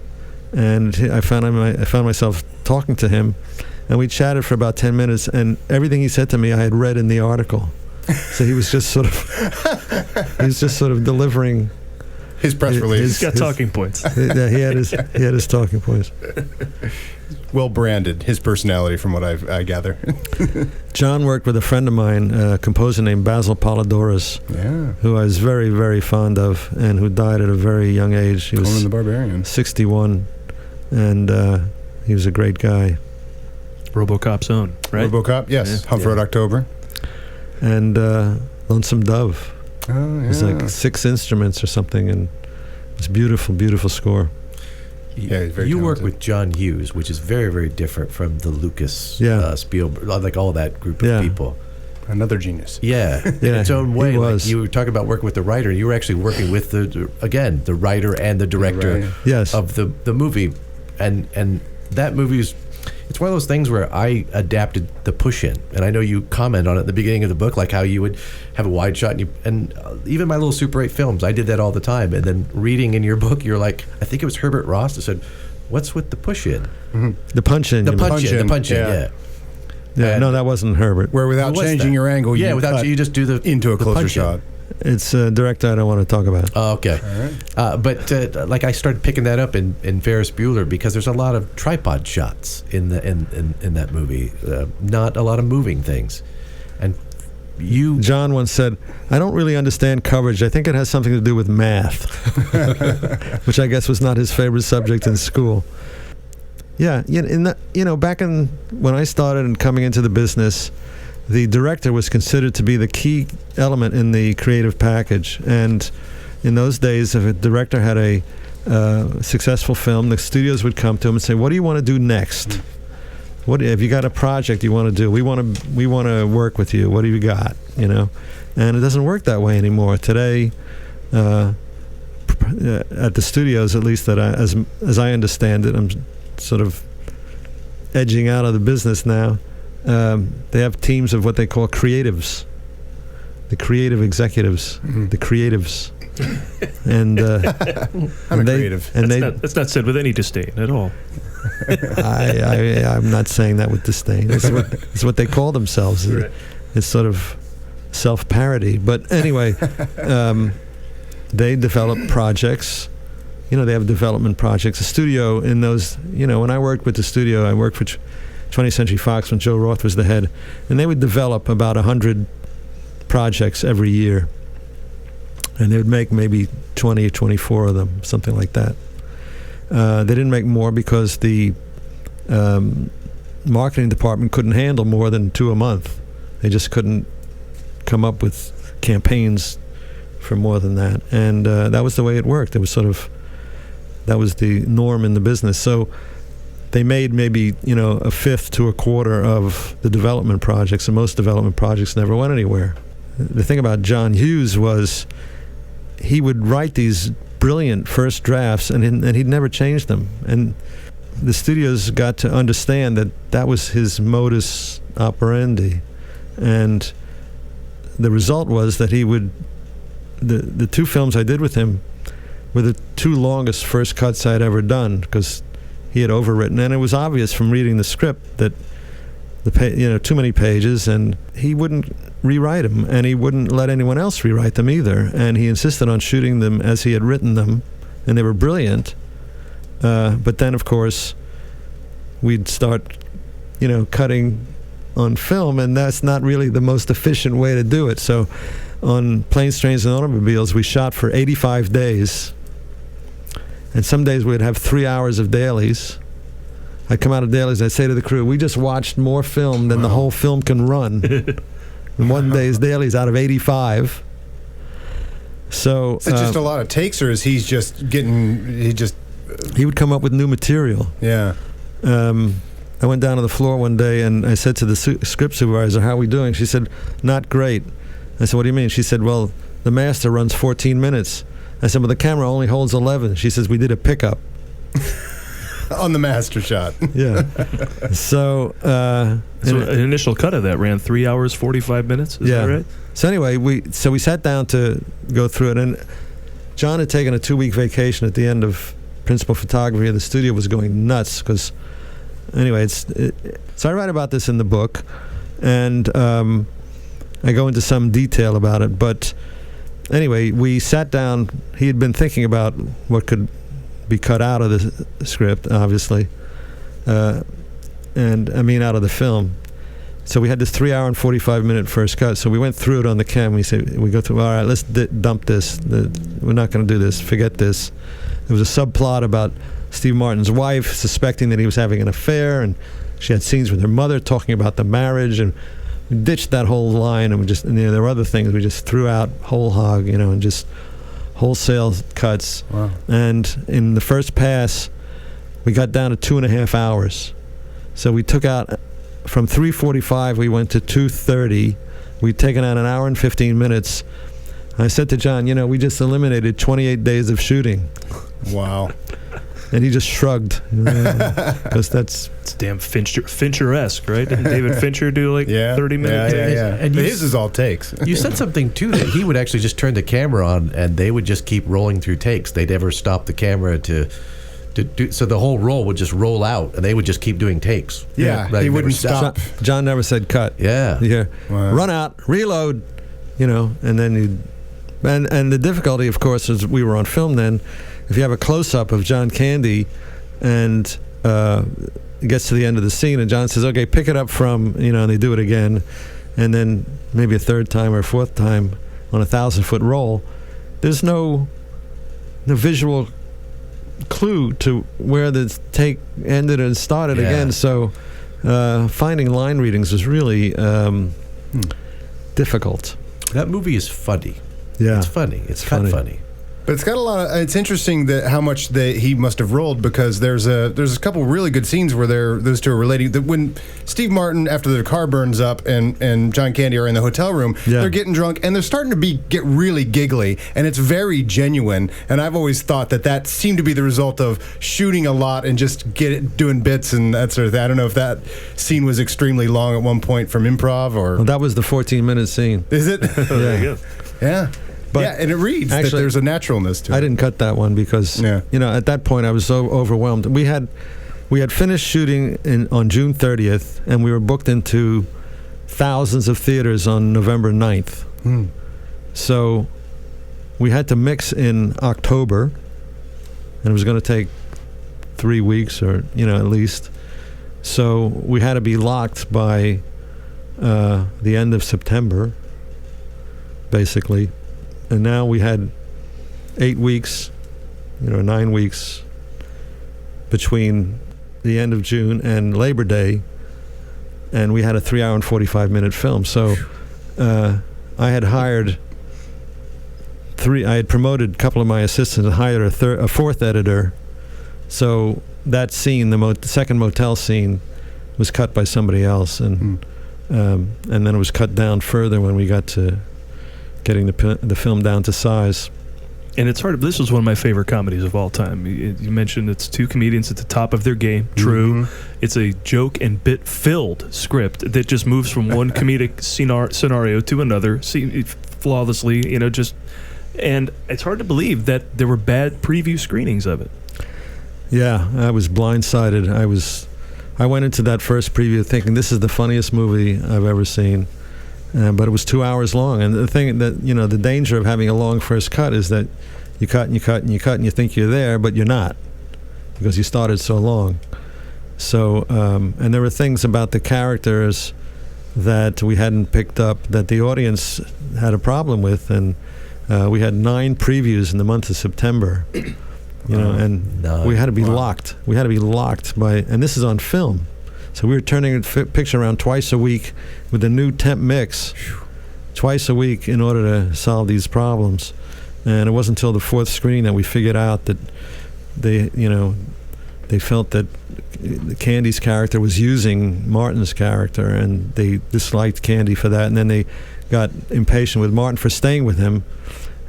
C: and I found myself talking to him, and we chatted for about 10 minutes, and everything he said to me I had read in the article. So he was just sort of delivering
B: his press release.
A: He's got talking points.
C: Yeah, he had his talking points.
B: Well branded, his personality, from what I gather.
C: John worked with a friend of mine, a composer named Basil Polydorus, who I was very, very fond of, and who died at a very young age. He was
B: Conan the Barbarian.
C: 61, and he was a great guy.
A: RoboCop's own, right?
B: RoboCop, yes.
A: Yeah.
B: Hunt for Red October.
C: And Lonesome Dove.
B: Oh, yeah.
C: It was like 6 instruments or something, and it's beautiful, beautiful score.
B: Yeah, he's very
D: you
B: talented.
D: work with John Hughes, which is very, very different from the Lucas, Spielberg, like all that group of people.
B: Another genius.
D: Yeah, in its own way.
C: He was.
D: Like you were talking about working with the writer. You were actually working with the writer and the director of the movie, and that movie it's one of those things where I adapted the push-in, and I know you comment on it at the beginning of the book, like how you would have a wide shot, and even my little Super 8 films, I did that all the time. And then reading in your book, you're like, I think it was Herbert Ross that said, "What's with the push-in?"
B: Mm-hmm.
C: The punch-in.
D: The punch-in.
C: Yeah, no, that wasn't Herbert.
B: Where without changing your angle, you
D: just do the
B: into a closer shot.
C: It's a director I don't want to talk about.
D: Oh, okay.
B: All right.
D: But like I started picking that up in Ferris Bueller, because there's a lot of tripod shots in that movie, not a lot of moving things. And
C: John once said, "I don't really understand coverage. I think it has something to do with math," which I guess was not his favorite subject in school. Yeah, back in when I started and coming into the business, the director was considered to be the key element in the creative package. And in those days, if a director had a successful film, the studios would come to him and say, "What do you want to do next? What have you got a project you want to do? We want to work with you. What do you got?" And it doesn't work that way anymore today. At the studios, at least as I understand it, I'm sort of edging out of the business now. They have teams of what they call creatives, the creative executives, the creatives, and
B: I'm a creative.
C: And
A: that's not said with any disdain at all.
C: I'm not saying that with disdain. It's what they call themselves. Right. It's sort of self-parody. But anyway, they develop projects. They have development projects. The studio in those, when I worked with the studio, I worked for 20th Century Fox when Joe Roth was the head, and they would develop about 100 projects every year, and they would make maybe 20 or 24 of them, something like that. They didn't make more because the marketing department couldn't handle more than 2 a month. They just couldn't come up with campaigns for more than that, and that was the way it worked. It was that was the norm in the business. So they made maybe a fifth to a quarter of the development projects, and most development projects never went anywhere. The thing about John Hughes was he would write these brilliant first drafts, and he'd never change them. And the studios got to understand that was his modus operandi, and the result was that he would. The 2 films I did with him were the 2 longest first cuts I'd ever done, because he had overwritten, and it was obvious from reading the script that too many pages, and he wouldn't rewrite them, and he wouldn't let anyone else rewrite them either, and he insisted on shooting them as he had written them, and they were brilliant. But then, of course, we'd start, cutting on film, and that's not really the most efficient way to do it. So on Planes, Trains, and Automobiles, we shot for 85 days. And some days we'd have 3 hours of dailies. I'd come out of dailies, I'd say to the crew, "We just watched more film than the whole film can run." And one day's dailies out of 85. So
B: is it just a lot of takes, or is he
C: would come up with new material.
B: Yeah.
C: I went down to the floor one day and I said to the script supervisor, "How are we doing?" She said, "Not great." I said, "What do you mean?" She said, "Well, the master runs 14 minutes. I said, "Well, the camera only holds 11. She says, "We did a pickup."
B: On the master shot.
C: Yeah. So
A: an initial cut of that ran 3 hours, 45 minutes. Is that right?
C: So anyway, we sat down to go through it, and John had taken a 2-week vacation at the end of principal photography, and the studio was going nuts because, anyway, so I write about this in the book, and I go into some detail about it. But anyway, we sat down. He had been thinking about what could be cut out of the script, obviously, and I mean out of the film. So we had this 3-hour and 45-minute first cut. So we went through it on the cam. We go through. All right, let's dump this. We're not going to do this. Forget this. There was a subplot about Steve Martin's wife suspecting that he was having an affair, and she had scenes with her mother talking about the marriage, and we ditched that whole line, and there were other things we just threw out whole hog, and just wholesale cuts.
B: Wow.
C: And in the first pass, we got down to 2.5 hours. So we took out from 3:45, we went to 2:30. We'd taken out 1 hour and 15 minutes. I said to John, we just eliminated 28 days of shooting.
B: Wow.
C: And he just shrugged, because it's
A: damn Fincher-esque, right? Didn't David Fincher do 30 minutes?
B: Yeah. And his is all takes.
D: You said something too, that he would actually just turn the camera on and they would just keep rolling through takes. They'd never stop the camera to do, so the whole roll would just roll out and they would just keep doing takes.
B: Yeah, he wouldn't stop.
C: John never said cut.
D: Yeah.
B: Wow.
C: Run out, reload, and then you'd... And the difficulty, of course, is we were on film then. If you have a close-up of John Candy and it gets to the end of the scene and John says, okay, pick it up from, and they do it again, and then maybe a third time or a fourth time on a 1,000-foot roll, there's no visual clue to where the take ended and started again. So finding line readings was really difficult.
D: That movie is funny.
C: Yeah,
D: it's funny. It's kind of funny.
B: But it's got a lot of. It's interesting that how much he must have rolled, because there's a couple really good scenes where those two are relating. That when Steve Martin, after the car burns up, and John Candy are in the hotel room, they're getting drunk and they're starting to get really giggly, and it's very genuine. And I've always thought that seemed to be the result of shooting a lot and just doing bits and that sort of thing. I don't know if that scene was extremely long at one point from improv or.
C: Well, that was the 14-minute scene.
B: Is it?
A: There you go.
B: Yeah. But and it reads actually, that there's a naturalness to it.
C: I didn't cut that one because, at that point I was so overwhelmed. We had finished shooting on June 30th, and we were booked into thousands of theaters on November 9th. So we had to mix in October, and it was going to take 3 weeks or, at least. So we had to be locked by the end of September, basically. And now we had 8 weeks, 9 weeks between the end of June and Labor Day, and we had a 3-hour and 45-minute film. So I had hired I had promoted a couple of my assistants and hired a fourth editor. So that scene, the second motel scene, was cut by somebody else, and then it was cut down further when we got to getting the film down to size.
A: And it's hard. This was one of my favorite comedies of all time. You mentioned it's two comedians at the top of their game. True. Mm-hmm. It's a joke and bit-filled script that just moves from one comedic scenario to another flawlessly, and it's hard to believe that there were bad preview screenings of it.
C: Yeah, I was blindsided. I went into that first preview thinking this is the funniest movie I've ever seen. But it was 2 hours long, and the thing that the danger of having a long first cut is that you cut and you cut and you cut and you think you're there, but you're not, because you started so long. So and there were things about the characters that we hadn't picked up that the audience had a problem with, and we had 9 previews in the month of September, and we had to be locked. We had to be locked by, and this is on film. So we were turning a picture around twice a week with a new temp mix, twice a week, in order to solve these problems. And it wasn't until the 4th screening that we figured out that they felt that Candy's character was using Martin's character, and they disliked Candy for that. And then they got impatient with Martin for staying with him.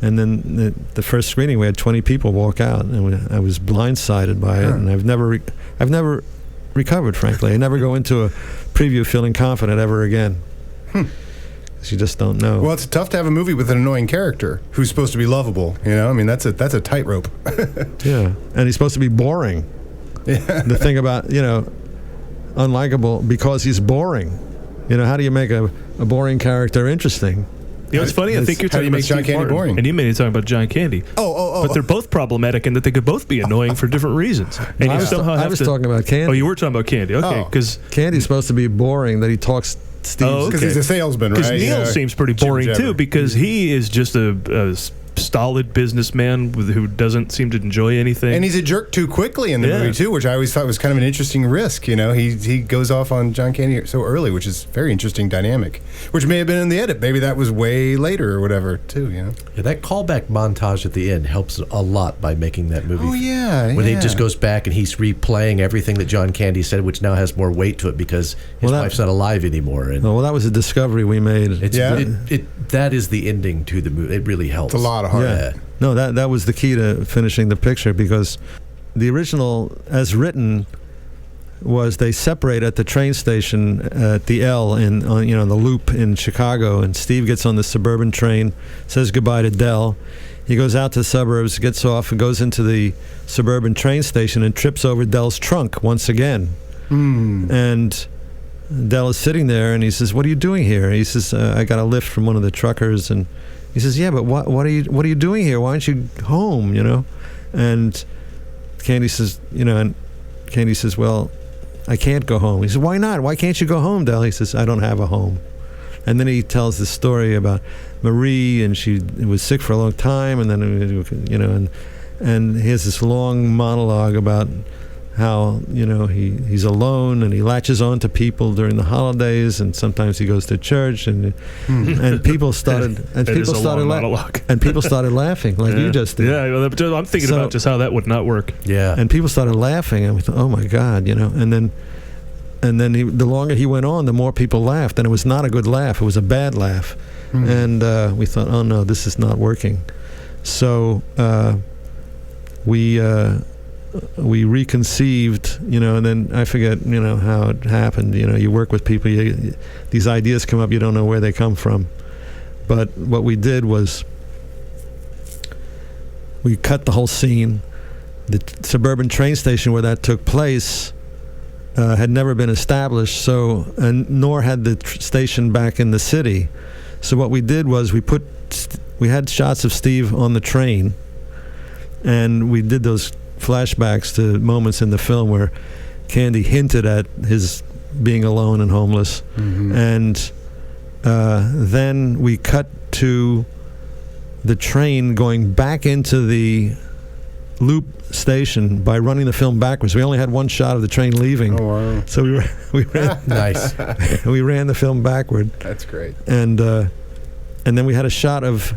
C: And then the first screening, we had 20 people walk out, and I was blindsided by it. And I've never recovered, frankly. I never go into a preview feeling confident ever again. 'cause you just don't know.
B: Well, it's tough to have a movie with an annoying character who's supposed to be lovable. You know, I mean, that's a tightrope.
C: Yeah, and he's supposed to be boring.
B: Yeah.
C: The thing about, unlikable because he's boring. How do you make a boring character interesting?
A: It's funny. I think you're talking about
B: John Candy boring,
A: and you made it talking about John Candy.
B: Oh!
A: But they're both problematic in that they could both be annoying for different reasons. And
C: I was talking about Candy.
A: Oh, you were talking about Candy. Okay, because
C: Candy's supposed to be boring. That he talks.
B: Because he's a salesman, right?
A: Because Neil seems pretty boring too, because he is just a stolid businessman who doesn't seem to enjoy anything.
B: And he's a jerk too quickly in the movie too, which I always thought was kind of an interesting risk. He goes off on John Candy so early, which is very interesting dynamic, which may have been in the edit. Maybe that was way later or whatever too.
D: Yeah, that callback montage at the end helps a lot by making that movie.
B: Oh yeah,
D: when he just goes back and he's replaying everything that John Candy said, which now has more weight to it because his wife's not alive anymore. And
C: that was a discovery we made.
D: That is the ending to the movie. It really helps.
B: It's a lot of heart.
C: Yeah. No, that was the key to finishing the picture, because the original, as written, was they separate at the train station at the L on the Loop in Chicago, and Steve gets on the suburban train, says goodbye to Del. He goes out to the suburbs, gets off, and goes into the suburban train station and trips over Del's trunk once again. And Del is sitting there, and he says, "What are you doing here?" He says, "I got a lift from one of the truckers." And he says, "Yeah, but what are you doing here? Why aren't you home?" And Candy says, "Well, I can't go home." He says, "Why not? Why can't you go home, Del?" He says, "I don't have a home." And then he tells the story about Marie, and she was sick for a long time, and then and he has this long monologue about how he's alone, and he latches on to people during the holidays, and sometimes he goes to church, and people started laughing like you just did.
A: Yeah, I'm thinking about just how that would not work.
C: Yeah, and people started laughing, and we thought, oh my God, and then the longer he went on, the more people laughed, and it was not a good laugh; it was a bad laugh, and we thought, oh no, this is not working. So we reconceived, and then I forget, how it happened. You work with people, these ideas come up, you don't know where they come from. But what we did was we cut the whole scene. The suburban train station where that took place had never been established, nor had the station back in the city. So what we did was we had shots of Steve on the train, and we did those flashbacks to moments in the film where Candy hinted at his being alone and homeless. And then we cut to the train going back into the Loop station by running the film backwards. We only had one shot of the train leaving. Oh wow! So we ran
D: nice.
C: We ran the film backward.
B: That's great.
C: And then we had a shot of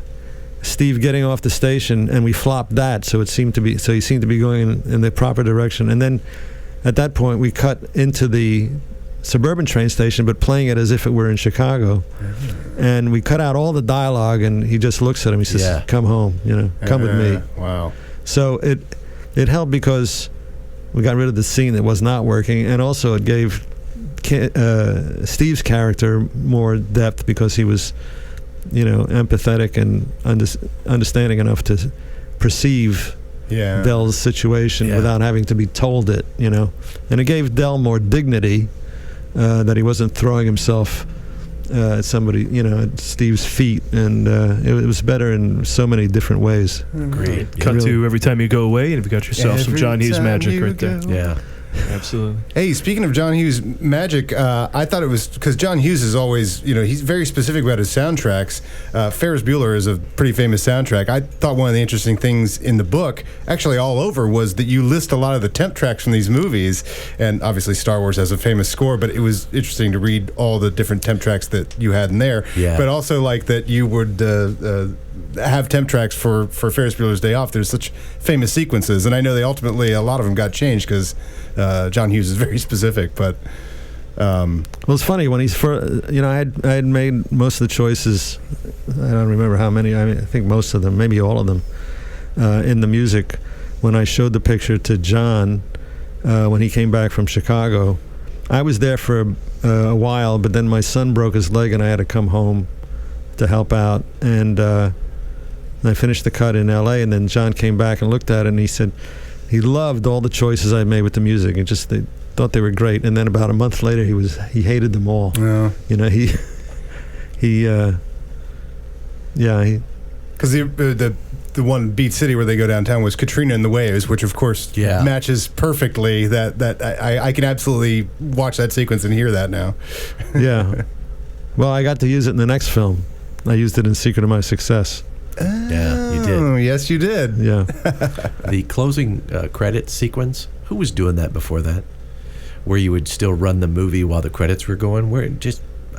C: Steve getting off the station, and we flopped that, so he seemed to be going in the proper direction. And then at that point we cut into the suburban train station, but playing it as if it were in Chicago. And we cut out all the dialogue, and he just looks at him. He says, "Come home, come with me."
B: Wow.
C: So it helped because we got rid of the scene that was not working, and also it gave Steve's character more depth because he was empathetic and understanding enough to perceive Del's situation without having to be told it, And it gave Del more dignity, that he wasn't throwing himself at somebody, at Steve's feet, and it was better in so many different ways.
A: Great. Cut to every time you go away, and you've got yourself some John Hughes magic right there.
D: Yeah.
A: Absolutely.
B: Hey, speaking of John Hughes magic, I thought it was because John Hughes is always, he's very specific about his soundtracks. Ferris Bueller is a pretty famous soundtrack. I thought one of the interesting things in the book, actually all over, was that you list a lot of the temp tracks from these movies, and obviously Star Wars has a famous score, but it was interesting to read all the different temp tracks that you had in there.
D: Yeah.
B: But also like that you would have temp tracks for Ferris Bueller's Day Off. There's such famous sequences, and I know a lot of them got changed because John Hughes is very specific. But
C: well, it's funny when he's I had made most of the choices. I don't remember how many. I think most of them, maybe all of them, in the music. When I showed the picture to John when he came back from Chicago, I was there for a while, but then my son broke his leg and I had to come home. to help out, and I finished the cut in L.A. And then John came back and looked at it, and he said he loved all the choices I made with the music, and just they thought they were great. And then about a month later, he hated them all.
B: Yeah.
C: You know, he
B: because the one Beat City where they go downtown was Katrina and the Waves, which of course matches perfectly. That I can absolutely watch that sequence and hear that now.
C: Yeah. Well, I got to use it in the next film. I used it in Secret of My Success.
D: Yeah, you did.
B: Oh, yes, you did.
C: Yeah.
D: The closing credit sequence, who was doing that before that? Where you would still run the movie while the credits were going?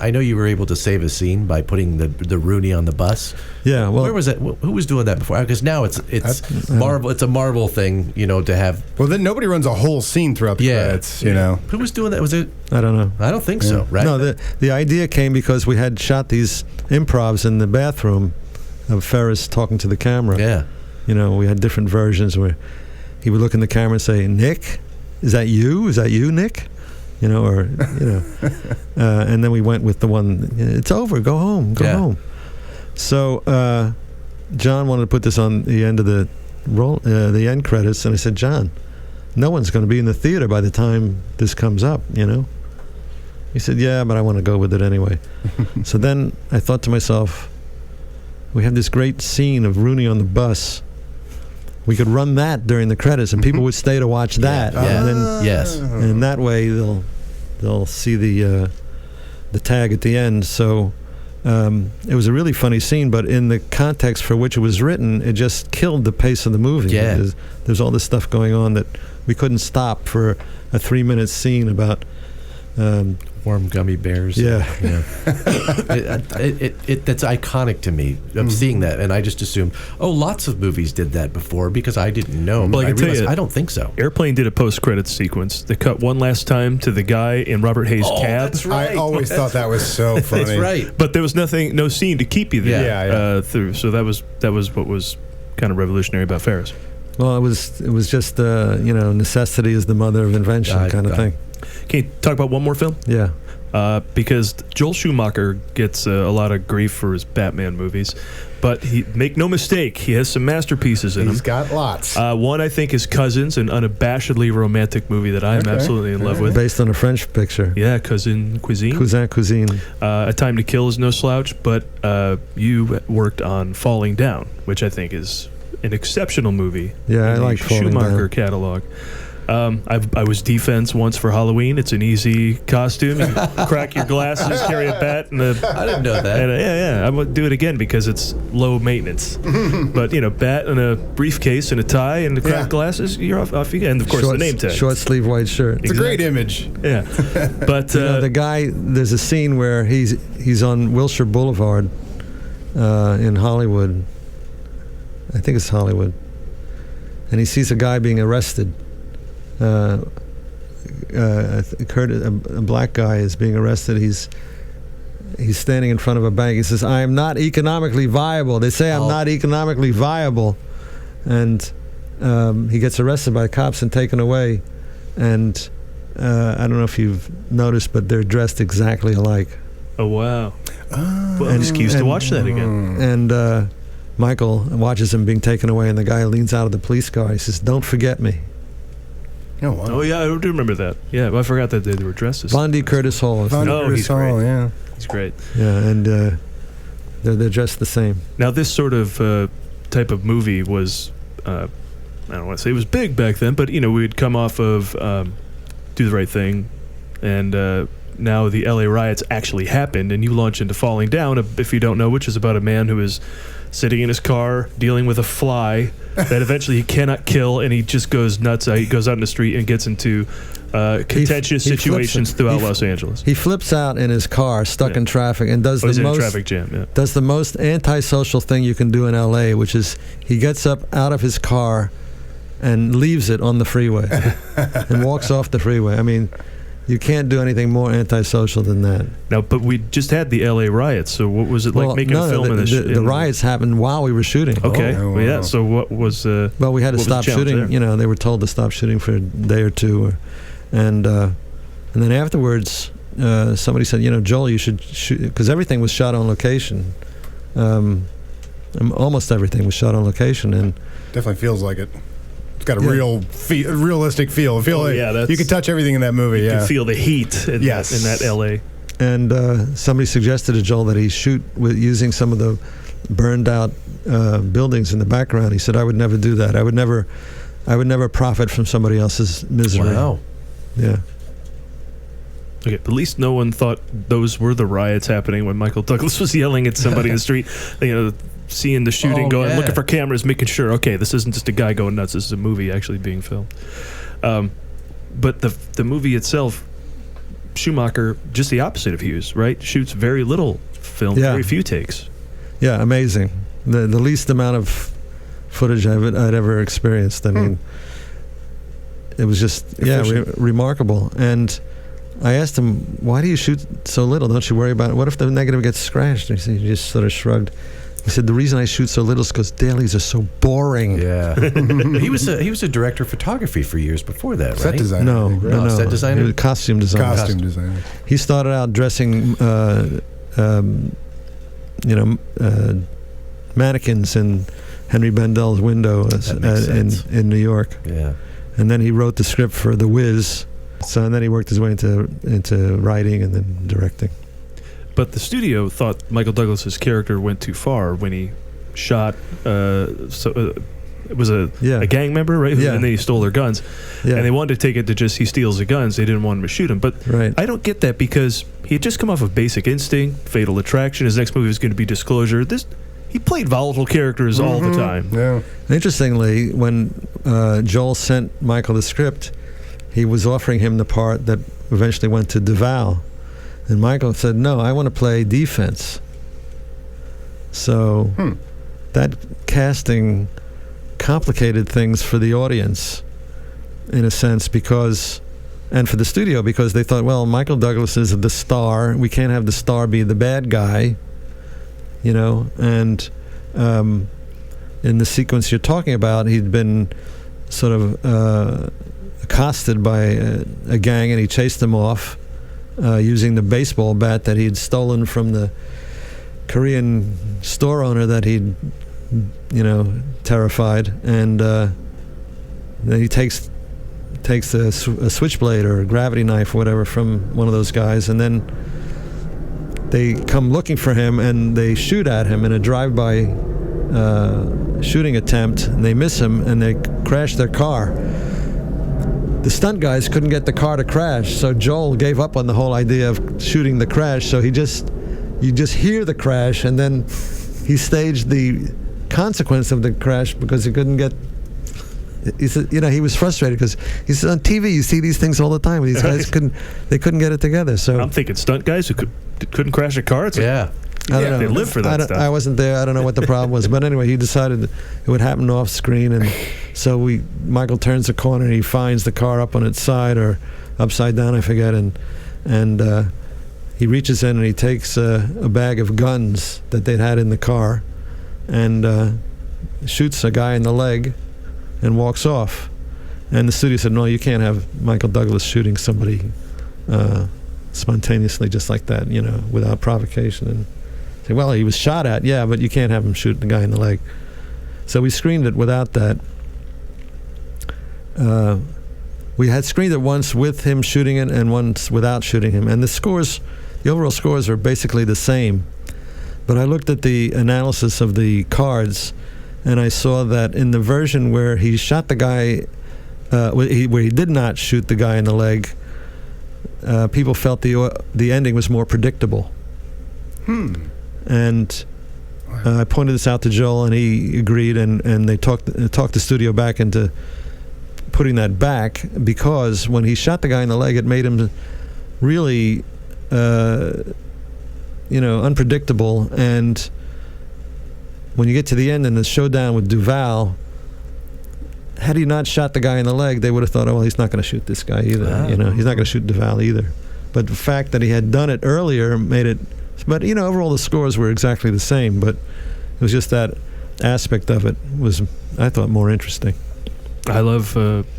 D: I know you were able to save a scene by putting the Rooney on the bus.
C: Yeah, well,
D: where was that? Who was doing that before? Because now it's Marvel. It's a Marvel thing, to have.
B: Well, then nobody runs a whole scene throughout the credits. You know,
D: who was doing that? Was it?
C: I don't know.
D: I don't think so. Right?
C: No, the idea came because we had shot these improvs in the bathroom of Ferris talking to the camera.
D: Yeah.
C: We had different versions where he would look in the camera and say, "Nick, is that you? Is that you, Nick?" And then we went with the one, "It's over, go home, go home." So John wanted to put this on the end of the end credits, and I said, "John, no one's going to be in the theater by the time this comes up, He said, "Yeah, but I want to go with it anyway." So then I thought to myself, we have this great scene of Rooney on the bus. We could run that during the credits, and people would stay to watch that.
D: Yeah.
C: And then, and that way they'll see the tag at the end. So it was a really funny scene, but in the context for which it was written, it just killed the pace of the movie.
D: Yeah.
C: There's all this stuff going on that we couldn't stop for a 3-minute scene about
D: warm gummy bears.
C: Yeah.
D: That's iconic to me of seeing that, and I just assumed, lots of movies did that before because I didn't know.
A: Well, I realized,
D: I don't think so.
A: Airplane did a post-credits sequence. They cut one last time to the guy in Robert Hayes' cab.
D: That's right.
B: I always thought that was so funny.
D: That's right.
A: But there was no scene to keep you there. Through. So that was what was kind of revolutionary about Ferris.
C: Well, it was just necessity is the mother of invention kind of thing.
A: Can you talk about one more film?
C: Yeah.
A: Because Joel Schumacher gets a lot of grief for his Batman movies, but make no mistake, he has some masterpieces in him.
B: He's got lots.
A: One, I think, is Cousins, an unabashedly romantic movie that I am absolutely in love with.
C: Based on a French picture.
A: Yeah, Cousin Cuisine.
C: Cousin Cuisine.
A: A Time to Kill is no slouch, but you worked on Falling Down, which I think is an exceptional movie.
C: Yeah, I like Falling Down.
A: Schumacher catalog. I was defense once for Halloween. It's an easy costume. You crack your glasses, carry a bat, and
D: I didn't know that.
A: I would do it again because it's low maintenance. But bat and a briefcase and a tie and the cracked glasses, you're off you go. And of course the name tag.
C: Short sleeve white shirt.
B: It's a great image.
A: Yeah, but
C: the guy. There's a scene where he's on Wilshire Boulevard in Hollywood. I think it's Hollywood, and he sees a guy being arrested. A black guy is being arrested. He's standing in front of a bank. He says, "I am not economically viable." They say I'm not economically viable, and he gets arrested by the cops and taken away. And I don't know if you've noticed, but they're dressed exactly alike.
A: Oh wow! Well, an excuse to watch that again.
C: And Michael watches him being taken away, and the guy leans out of the police car. He says, "Don't forget me."
B: Oh, wow.
A: Oh yeah, I do remember that. Yeah, I forgot that they were dressed as
C: Bondi Curtis Hall.
A: He's great.
B: Yeah,
A: he's great.
C: Yeah, and they're dressed the same.
A: Now, this sort of type of movie was, I don't want to say it was big back then, but we'd come off of Do the Right Thing, and now the LA riots actually happened, and you launch into Falling Down, if you don't know, which is about a man who is sitting in his car dealing with a fly that eventually he cannot kill, and he just goes nuts. He goes out in the street and gets into contentious situations throughout Los Angeles.
C: He flips out in his car, stuck in traffic, and does
A: in a traffic jam. Yeah.
C: Does the most antisocial thing you can do in LA, which is he gets up out of his car and leaves it on the freeway and walks off the freeway. I mean, you can't do anything more antisocial than that.
A: Now, but we just had the LA riots, so what was it like making a film in this?
C: The riots happened while we were shooting.
A: Okay, well, yeah. So what was?
C: Well, we had to stop shooting.
A: There?
C: They were told to stop shooting for a day or two, and then afterwards, somebody said, Joel, you should shoot, because everything was shot on location. Almost everything was shot on location, and
B: definitely feels like it. It's got a realistic feel. I feel like you can touch everything in that movie.
A: You can feel the heat in that LA.
C: And somebody suggested to Joel that he shoot with using some of the burned out buildings in the background. He said, "I would never do that. I would never profit from somebody else's misery."
D: Wow.
C: Yeah.
A: Okay, at least no one thought those were the riots happening when Michael Douglas was yelling at somebody in the street. Seeing the shooting, looking for cameras, making sure, okay, this isn't just a guy going nuts. This is a movie actually being filmed. But the movie itself, Schumacher, just the opposite of Hughes, right? Shoots very little film, very few takes.
C: Yeah, amazing. The least amount of footage I'd ever experienced. I mean, it was just remarkable. And I asked him, "Why do you shoot so little? Don't you worry about it? What if the negative gets scratched?" And he just sort of shrugged. He said, "The reason I shoot so little is because dailies are so boring."
D: Yeah. He was a director of photography for years before that, right?
B: Set designer.
C: No.
D: Set designer?
C: He was a costume designer.
B: Costume designer.
C: He started out dressing, mannequins in Henry Bendel's window in New York.
D: Yeah.
C: And then he wrote the script for The Wiz. So and then he worked his way into writing and then directing.
A: But the studio thought Michael Douglas's character went too far when he shot. It was a gang member, right?
C: Yeah.
A: And then he stole their guns. Yeah. And they wanted to take it to just he steals the guns. They didn't want him to shoot him. But I don't get that because he had just come off of Basic Instinct, Fatal Attraction. His next movie was going to be Disclosure. He played volatile characters all the time.
B: Yeah.
C: Interestingly, when Joel sent Michael the script, he was offering him the part that eventually went to Duvall. And Michael said, "No, I want to play defense." So that casting complicated things for the audience, in a sense, and for the studio, because they thought, well, Michael Douglas is the star. We can't have the star be the bad guy, And in the sequence you're talking about, he'd been sort of accosted by a gang, and he chased them off. Using the baseball bat that he'd stolen from the Korean store owner that he'd, terrified, and then he takes a switchblade or a gravity knife or whatever from one of those guys, and then they come looking for him and they shoot at him in a drive-by shooting attempt, and they miss him and they crash their car. The stunt guys couldn't get the car to crash, so Joel gave up on the whole idea of shooting the crash. So you just hear the crash, and then he staged the consequence of the crash because he couldn't get. He said, he was frustrated because he said on TV you see these things all the time. These guys couldn't get it together. So
A: I'm thinking stunt guys who couldn't crash a car.
C: I don't know.
A: They live for that stuff.
C: I wasn't there. I don't know what the problem was. But anyway, he decided it would happen off screen. And so Michael turns the corner and he finds the car up on its side or upside down, I forget. And he reaches in and he takes a bag of guns that they'd had in the car and shoots a guy in the leg and walks off. And the studio said, "No, you can't have Michael Douglas shooting somebody spontaneously just like that, without provocation." And say, "Well, he was shot at, but you can't have him shoot the guy in the leg." So we screened it without that. We had screened it once with him shooting it and once without shooting him. And the overall scores are basically the same. But I looked at the analysis of the cards, and I saw that in the version where he shot the guy, where he did not shoot the guy in the leg, people felt the ending was more predictable. And I pointed this out to Joel, and he agreed, and they talked the studio back into putting that back, because when he shot the guy in the leg, it made him really, unpredictable. And when you get to the end in the showdown with Duvall, had he not shot the guy in the leg, they would have thought, "Oh, well, he's not going to shoot this guy either. He's not going to shoot Duvall either." But the fact that he had done it earlier made it. But overall the scores were exactly the same. But it was just that aspect of it was, I thought, more interesting.
A: I love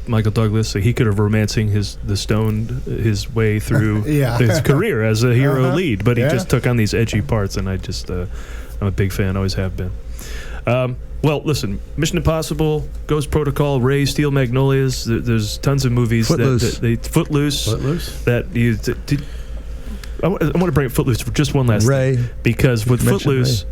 A: Michael Douglas. He could have romancing the stoned his way through his career as a hero lead, but he just took on these edgy parts, and I'm a big fan. Always have been. Well, listen, Mission Impossible, Ghost Protocol, Ray, Steel Magnolias. There's tons of movies.
C: Footloose.
A: Footloose. That you. I want to bring up Footloose for just one last thing, because with Footloose,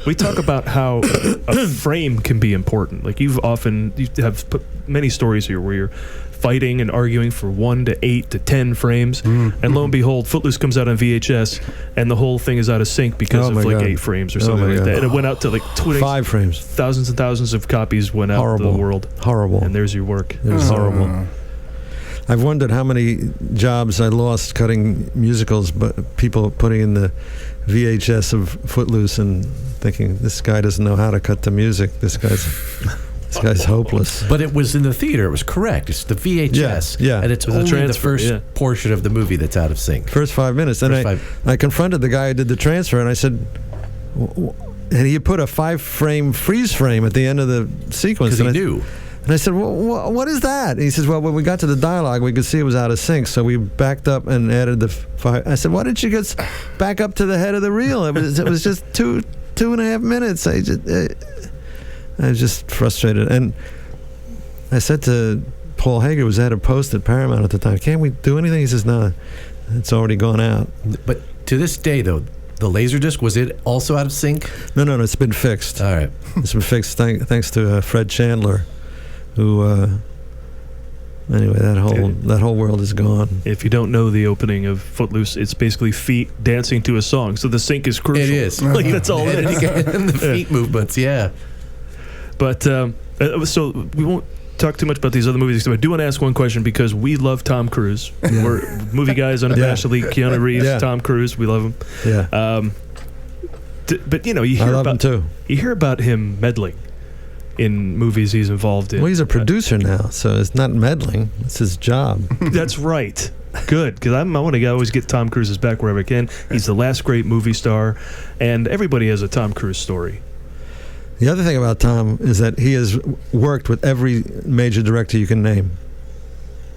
A: we talk about how a frame can be important. Like you have put many stories here where you're fighting and arguing for 1 to 8 to 10 frames, and lo and behold, Footloose comes out on VHS, and the whole thing is out of sync because of like 8 frames or something like that. And it went out to like
C: 5 frames.
A: Thousands and thousands of copies went out to the world.
C: Horrible.
A: And there's your work.
C: It was horrible. I've wondered how many jobs I lost cutting musicals, but people putting in the VHS of Footloose and thinking, this guy doesn't know how to cut the music. This guy's hopeless.
D: But it was in the theater. It was correct. It's the VHS.
C: Yeah.
D: And it's only the first portion of the movie that's out of sync.
C: First 5 minutes. And I confronted the guy who did the transfer, and I said, and he put a 5-frame freeze frame at the end of the sequence.
D: Because he knew.
C: And I said, well, what is that? And he says, well, when we got to the dialogue, we could see it was out of sync, so we backed up and added the 5. I said, why didn't you get back up to the head of the reel? It was just 2.5 minutes. I was just frustrated. And I said to Paul Hager, who was head of post at Paramount at the time, can't we do anything? He says, no, it's already gone out.
D: But to this day, though, the Laserdisc, was it also out of sync?
C: No, it's been fixed.
D: All right.
C: It's been fixed thanks to Fred Chandler, who... Anyway, that whole world is gone.
A: If you don't know the opening of Footloose, it's basically feet dancing to a song. So the sync is crucial.
D: It is.
A: Like that's all it is.
D: And the feet movements, yeah.
A: But so we won't talk too much about these other movies. I do want to ask one question because we love Tom Cruise. We're movie guys unabashedly. Keanu Reeves, Tom Cruise, we love him.
C: Yeah.
A: But you hear
C: I love him too.
A: You hear about him meddling in movies he's involved in.
C: Well, he's a producer now, so it's not meddling. It's his job.
A: That's right. Good, because I want to always get Tom Cruise's back wherever I can. He's the last great movie star, and everybody has a Tom Cruise story.
C: The other thing about Tom is that he has worked with every major director you can name.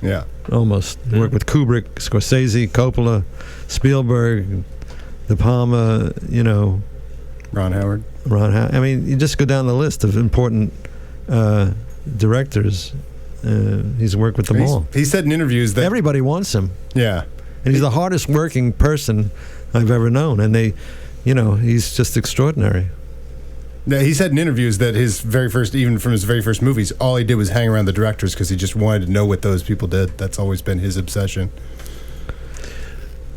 B: Yeah.
C: Almost. Worked with Kubrick, Scorsese, Coppola, Spielberg, De Palma,
B: Ron Howard.
C: I mean, you just go down the list of important directors. He's worked with them all.
B: He said in interviews that...
C: Everybody wants him.
B: Yeah.
C: And he's the hardest working person I've ever known. And he's just extraordinary.
B: He said in interviews that even from his very first movies, all he did was hang around the directors because he just wanted to know what those people did. That's always been his obsession.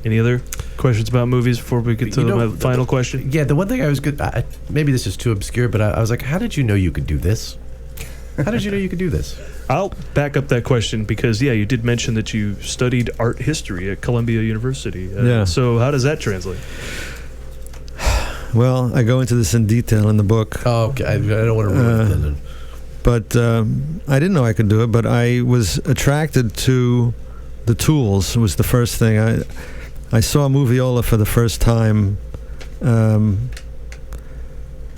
A: Any other questions about movies before we get to my final question?
D: Yeah, the one thing I was good. Maybe this is too obscure, but I was like, how did you know you could do this? How did you know you could do this?
A: I'll back up that question because, you did mention that you studied art history at Columbia University. So how does that translate?
C: Well, I go into this in detail in the book.
D: Oh, okay. I don't want to ruin it.
C: But I didn't know I could do it, but I was attracted to the tools. It was the first thing. I saw Moviola for the first time.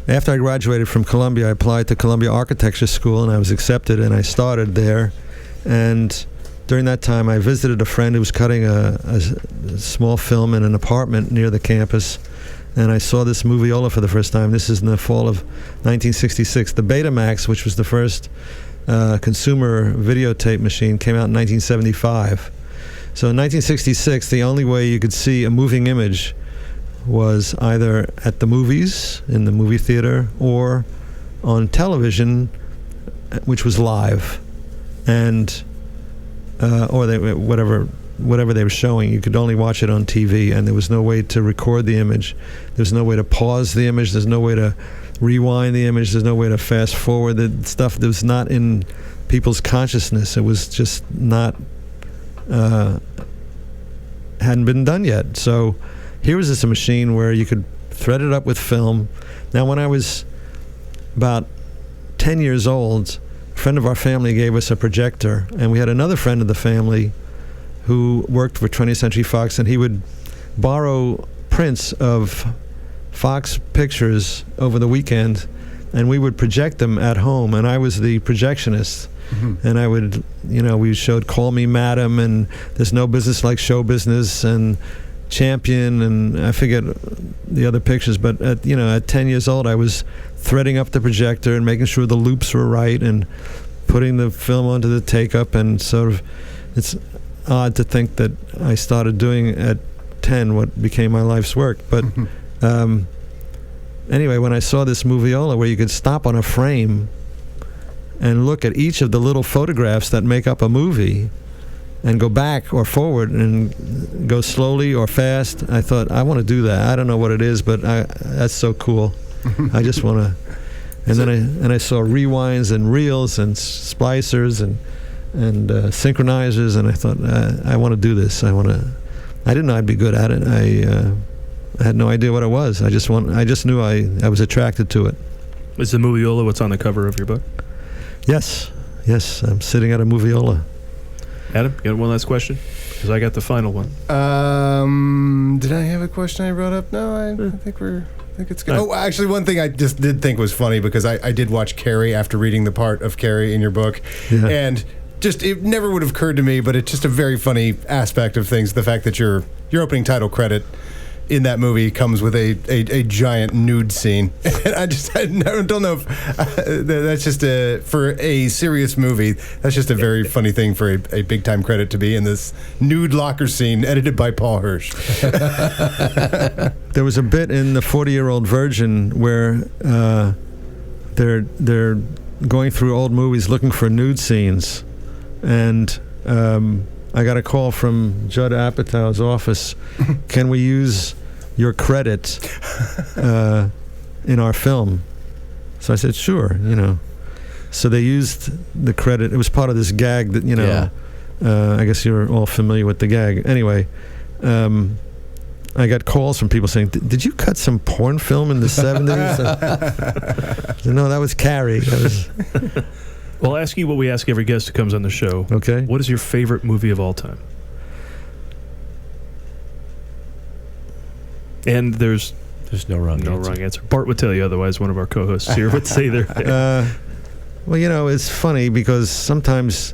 C: After I graduated from Columbia, I applied to Columbia Architecture School, and I was accepted, and I started there. And during that time, I visited a friend who was cutting a small film in an apartment near the campus, and I saw this Moviola for the first time. This is in the fall of 1966. The Betamax, which was the first consumer videotape machine, came out in 1975. So in 1966, the only way you could see a moving image was either at the movies, in the movie theater, or on television, which was live, and or whatever they were showing. You could only watch it on TV, and there was no way to record the image. There's no way to pause the image. There's no way to rewind the image. There's no way to fast forward the stuff that was not in people's consciousness. It was just not hadn't been done yet. So here was this a machine where you could thread it up with film. Now, when I was about 10 years old, a friend of our family gave us a projector, and we had another friend of the family who worked for 20th Century Fox, and he would borrow prints of Fox pictures over the weekend, and we would project them at home, and I was the projectionist. and I would, we showed Call Me Madam, and There's No Business Like Show Business, and Champion, and I forget the other pictures, but at 10 years old, I was threading up the projector and making sure the loops were right and putting the film onto the take-up, and sort of, it's odd to think that I started doing at 10 what became my life's work. But anyway, when I saw this moviola where you could stop on a frame and look at each of the little photographs that make up a movie and go back or forward and go slowly or fast, I thought, I want to do that. I don't know what it is, but that's so cool. I just want to. And then I saw rewinds and reels and splicers and synchronizers, and I thought, I want to do this. I didn't know I'd be good at it. I had no idea what it was. I just knew I was attracted to it.
A: Is the moviola what's on the cover of your book?
C: Yes. I'm sitting at a moviola.
A: Adam, you got one last question? Because I got the final one.
B: Did I have a question I brought up? No, I think it's good. Oh, actually, one thing I just did think was funny, because I did watch Carrie after reading the part of Carrie in your book, and just it never would have occurred to me, but it's just a very funny aspect of things. The fact that your opening title credit in that movie comes with a giant nude scene, and I don't know if that's just for a serious movie. That's just a very funny thing for a big time credit to be in this nude locker scene edited by Paul Hirsch.
C: There was a bit in the 40-Year-Old Virgin where they're going through old movies looking for nude scenes, and I got a call from Judd Apatow's office. Can we use your credit in our film? So I said, sure, So they used the credit. It was part of this gag that, I guess you're all familiar with the gag. Anyway, I got calls from people saying, did you cut some porn film in the 70s? No, that was Carrie.
A: Well, I'll ask you what we ask every guest who comes on the show.
C: Okay.
A: What is your favorite movie of all time? And there's
D: no wrong
A: answer. Bart would tell you otherwise. One of our co-hosts here would say there.
C: Well, it's funny because sometimes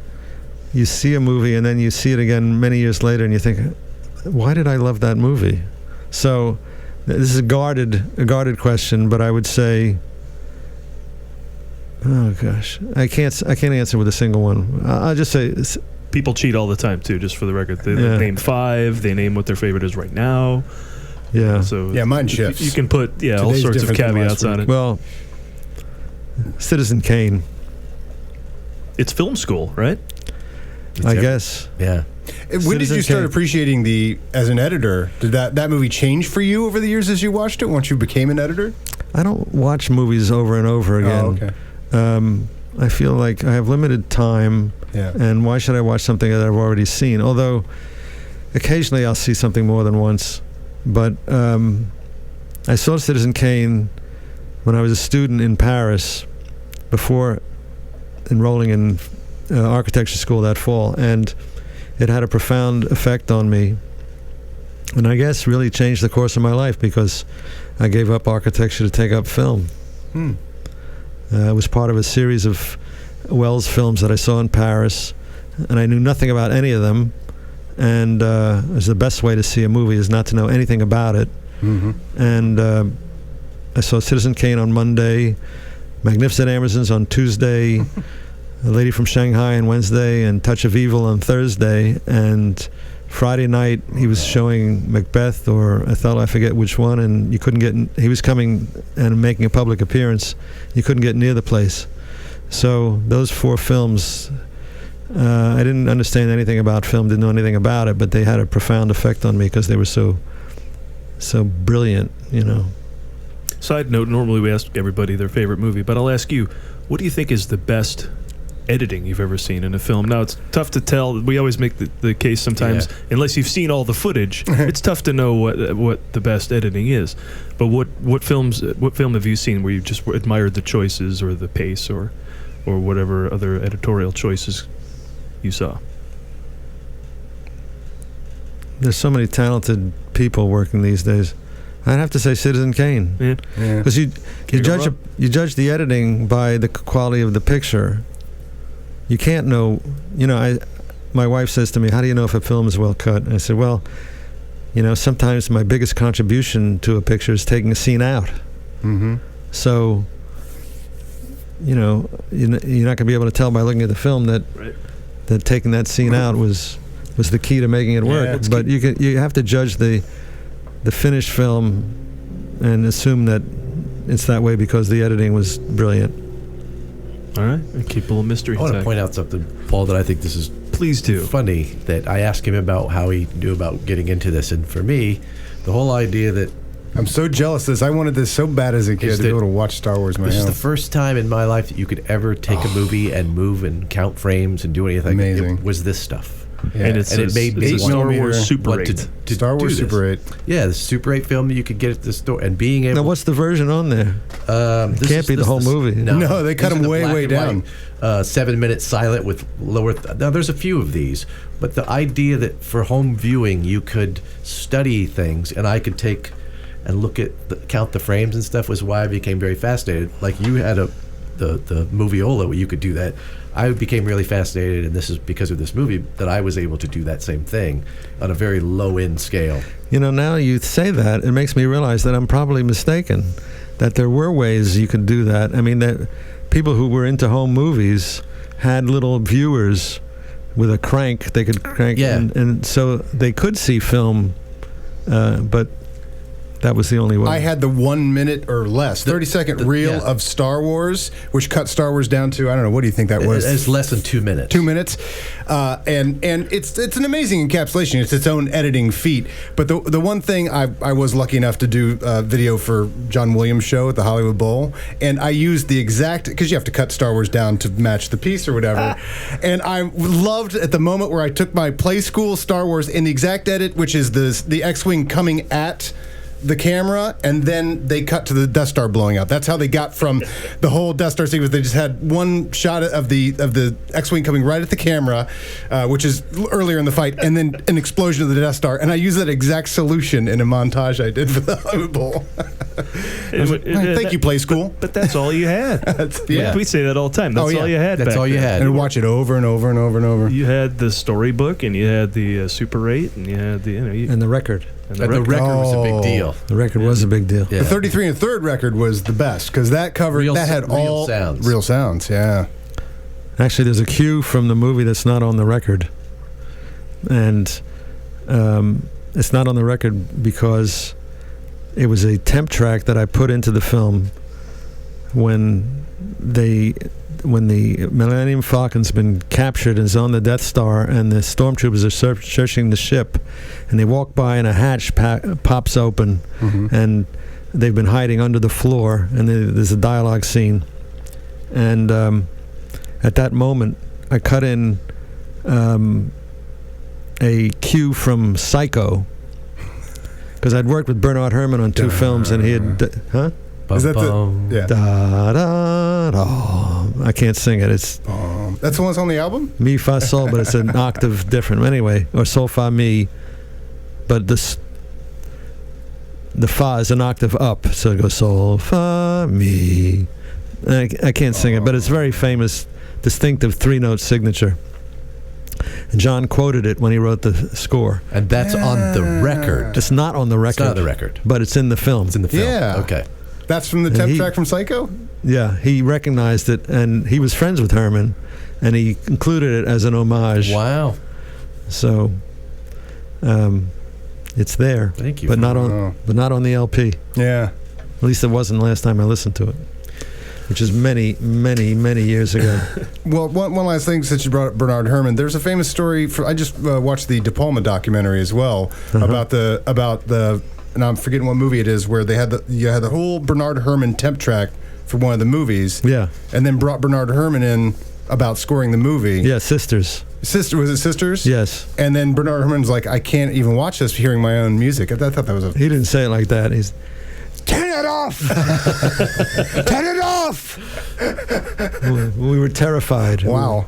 C: you see a movie and then you see it again many years later and you think, why did I love that movie? So this is a guarded question, but I would say, oh gosh, I can't answer with a single one. I'll just say
A: people cheat all the time too. Just for the record, they name 5. They name what their favorite is right now.
C: Yeah.
A: So
B: mine shifts.
A: You can put all sorts of caveats on it.
C: Well, Citizen Kane.
A: It's film school, right?
C: I guess.
D: Yeah.
B: When did you start appreciating as an editor? Did that movie change for you over the years as you watched it once you became an editor?
C: I don't watch movies over and over again.
B: Oh, okay.
C: I feel like I have limited time, and why should I watch something that I've already seen? Although occasionally I'll see something more than once. But I saw Citizen Kane when I was a student in Paris before enrolling in architecture school that fall, and it had a profound effect on me, and I guess really changed the course of my life because I gave up architecture to take up film. It was part of a series of Wells films that I saw in Paris, and I knew nothing about any of them, and it was the best way to see a movie is not to know anything about it. And I saw Citizen Kane on Monday, Magnificent Amazons on Tuesday, A Lady from Shanghai on Wednesday, and Touch of Evil on Thursday. And Friday night he was showing Macbeth or Othello, I forget which one, and you couldn't get he was coming and making a public appearance. You couldn't get near the place. So those 4 films, I didn't understand anything about film, didn't know anything about it, but they had a profound effect on me because they were so brilliant,
A: Side note, normally we ask everybody their favorite movie, but I'll ask you, what do you think is the best editing you've ever seen in a film? Now, it's tough to tell. We always make the case sometimes, unless you've seen all the footage, it's tough to know what the best editing is. But what film have you seen where you just admired the choices or the pace or whatever other editorial choices you saw?
C: There's so many talented people working these days. I'd have to say Citizen Kane. Because you judge the editing by the quality of the picture. you can't know. My wife says to me, "How do you know if a film is well cut?" And I said, "Well, sometimes my biggest contribution to a picture is taking a scene out.
B: Mm-hmm.
C: So, you're not going to be able to tell by looking at the film that taking that scene out was the key to making it work. But you have to judge the finished film and assume that it's that way because the editing was brilliant."
A: All right, keep a little mystery.
D: I want to point out something, Paul, that I think this is funny, that I asked him about how he knew about getting into this. And for me, the whole idea that
B: I'm so jealous of this. I wanted this so bad as a kid to be able to watch Star Wars myself.
D: This is the first time in my life that you could ever take a movie and move and count frames and do anything.
B: Amazing.
D: It was this stuff.
A: Yeah. And it made me Star Wars Super 8.
B: Star Wars Super 8.
D: Yeah, the Super 8 film you could get at the store, and being able.
C: Now, what's the version on there? Can't be the whole movie.
B: No, they cut them way down.
D: 7 minutes silent with lower. Now, there's a few of these, but the idea that for home viewing you could study things, and I could take and look at count the frames and stuff, was why I became very fascinated. Like you had the Moviola where you could do that. I became really fascinated, and this is because of this movie that I was able to do that same thing on a very low-end scale.
C: Now you say that, it makes me realize that I'm probably mistaken, that there were ways you could do that. I mean, that people who were into home movies had little viewers with a crank. They could crank, and so they could see film, but that was the only way.
B: I had the 1 minute or less, 30-second reel of Star Wars, which cut Star Wars down to, I don't know, what do you think that was?
D: It's less than 2 minutes.
B: 2 minutes. And it's an amazing encapsulation. It's its own editing feat. But the one thing I was lucky enough to do video for John Williams' show at the Hollywood Bowl, and I used the exact, because you have to cut Star Wars down to match the piece or whatever. And I loved at the moment where I took my Play School Star Wars in the exact edit, which is the X-Wing coming at the camera, and then they cut to the Death Star blowing up. That's how they got from the whole Death Star sequence. They just had one shot of the X-Wing coming right at the camera, which is earlier in the fight, and then an explosion of the Death Star. And I used that exact solution in a montage I did for the Hollywood Bowl. Thank you, Play School.
A: But that's all you had. We say that all the time. That's all you had.
D: That's all you had.
B: And watch it over and over and over and over.
A: You had the storybook, and you had the Super 8, and you had the
C: and the record.
A: And
D: the record was a big deal.
C: The record was a big deal.
B: Yeah. The 33 1/3 record was the best because that covered had all
D: sounds.
B: Real sounds. Yeah.
C: Actually, there's a cue from the movie that's not on the record, and it's not on the record because it was a temp track that I put into the film when the Millennium Falcon's been captured and is on the Death Star, and the stormtroopers are searching the ship, and they walk by and a hatch pops open, and they've been hiding under the floor, and there's a dialogue scene, and at that moment I cut in a cue from Psycho, because I'd worked with Bernard Herrmann on 2 films, and he had
B: Is that
C: da, da, da. I can't sing it. It's
B: that's the one that's on the album?
C: Mi Fa Sol, but it's an octave different. Anyway, or Sol Fa Mi, but the Fa is an octave up, so it goes Sol Fa Mi. I can't sing it, but it's very famous, distinctive 3-note signature. And John quoted it when he wrote the score.
D: And that's on the record.
C: It's not on the record.
D: It's not on the record.
C: But it's in the film.
D: It's in the film.
B: Yeah.
D: Okay.
B: That's from the temp track from Psycho?
C: Yeah, he recognized it, and he was friends with Herman, and he included it as an homage.
D: Wow.
C: So, it's there.
D: Thank you.
C: But not on the LP.
B: Yeah.
C: At least it wasn't last time I listened to it, which is many, many, many years ago.
B: Well, one last thing, since you brought up Bernard Herrmann, there's a famous story. I just watched the De Palma documentary as well about the. And I'm forgetting what movie it is, where they had the whole Bernard Herrmann temp track for one of the movies.
C: Yeah.
B: And then brought Bernard Herrmann in about scoring the movie.
C: Yeah, Sisters.
B: Was it Sisters?
C: Yes.
B: And then Bernard Herrmann's like, I can't even watch this hearing my own music. I thought that was
C: He didn't say it like that. He's,
B: turn it off! Turn it off!
C: We were terrified.
B: Wow.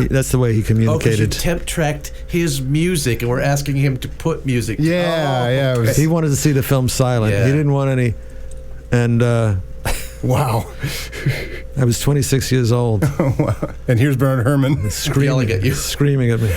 C: That's the way he communicated.
D: Oh, because you temp tracked his music, and we're asking him to put music.
B: Yeah, yeah.
C: He wanted to see the film silent.
D: Yeah.
C: He didn't want any. And
B: wow.
C: I was 26 years old.
B: And here's Bernard Herrmann
C: yelling at you. Screaming at me.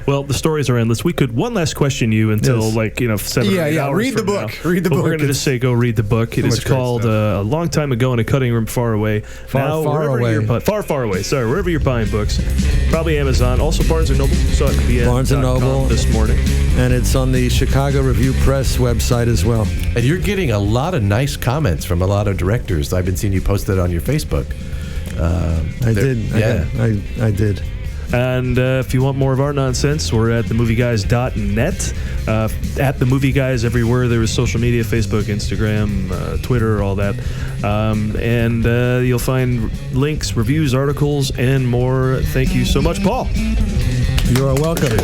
A: Well, the stories are endless. We could one last question you until 7 or 8 hours
B: read the
A: from
B: book.
A: Now.
B: Read the book.
A: We're going to just say go read the book. It is called A Long Time Ago in a Cutting Room Far Away.
C: Far away.
A: Far away. Sorry, wherever you're buying books. Probably Amazon. Also Barnes & Noble. Saw it at the
C: Barnes & Noble
A: this morning.
C: And it's on the Chicago Review Press website as well.
D: And you're getting a lot of nice comments from a lot of directors. I've been seeing you post it on your Facebook.
C: I did.
D: Yeah.
C: I did.
A: And if you want more of our nonsense, we're at themovieguys.net. At The Movie Guys everywhere. There is social media, Facebook, Instagram, Twitter, all that. And you'll find links, reviews, articles, and more. Thank you so much, Paul.
C: You are welcome.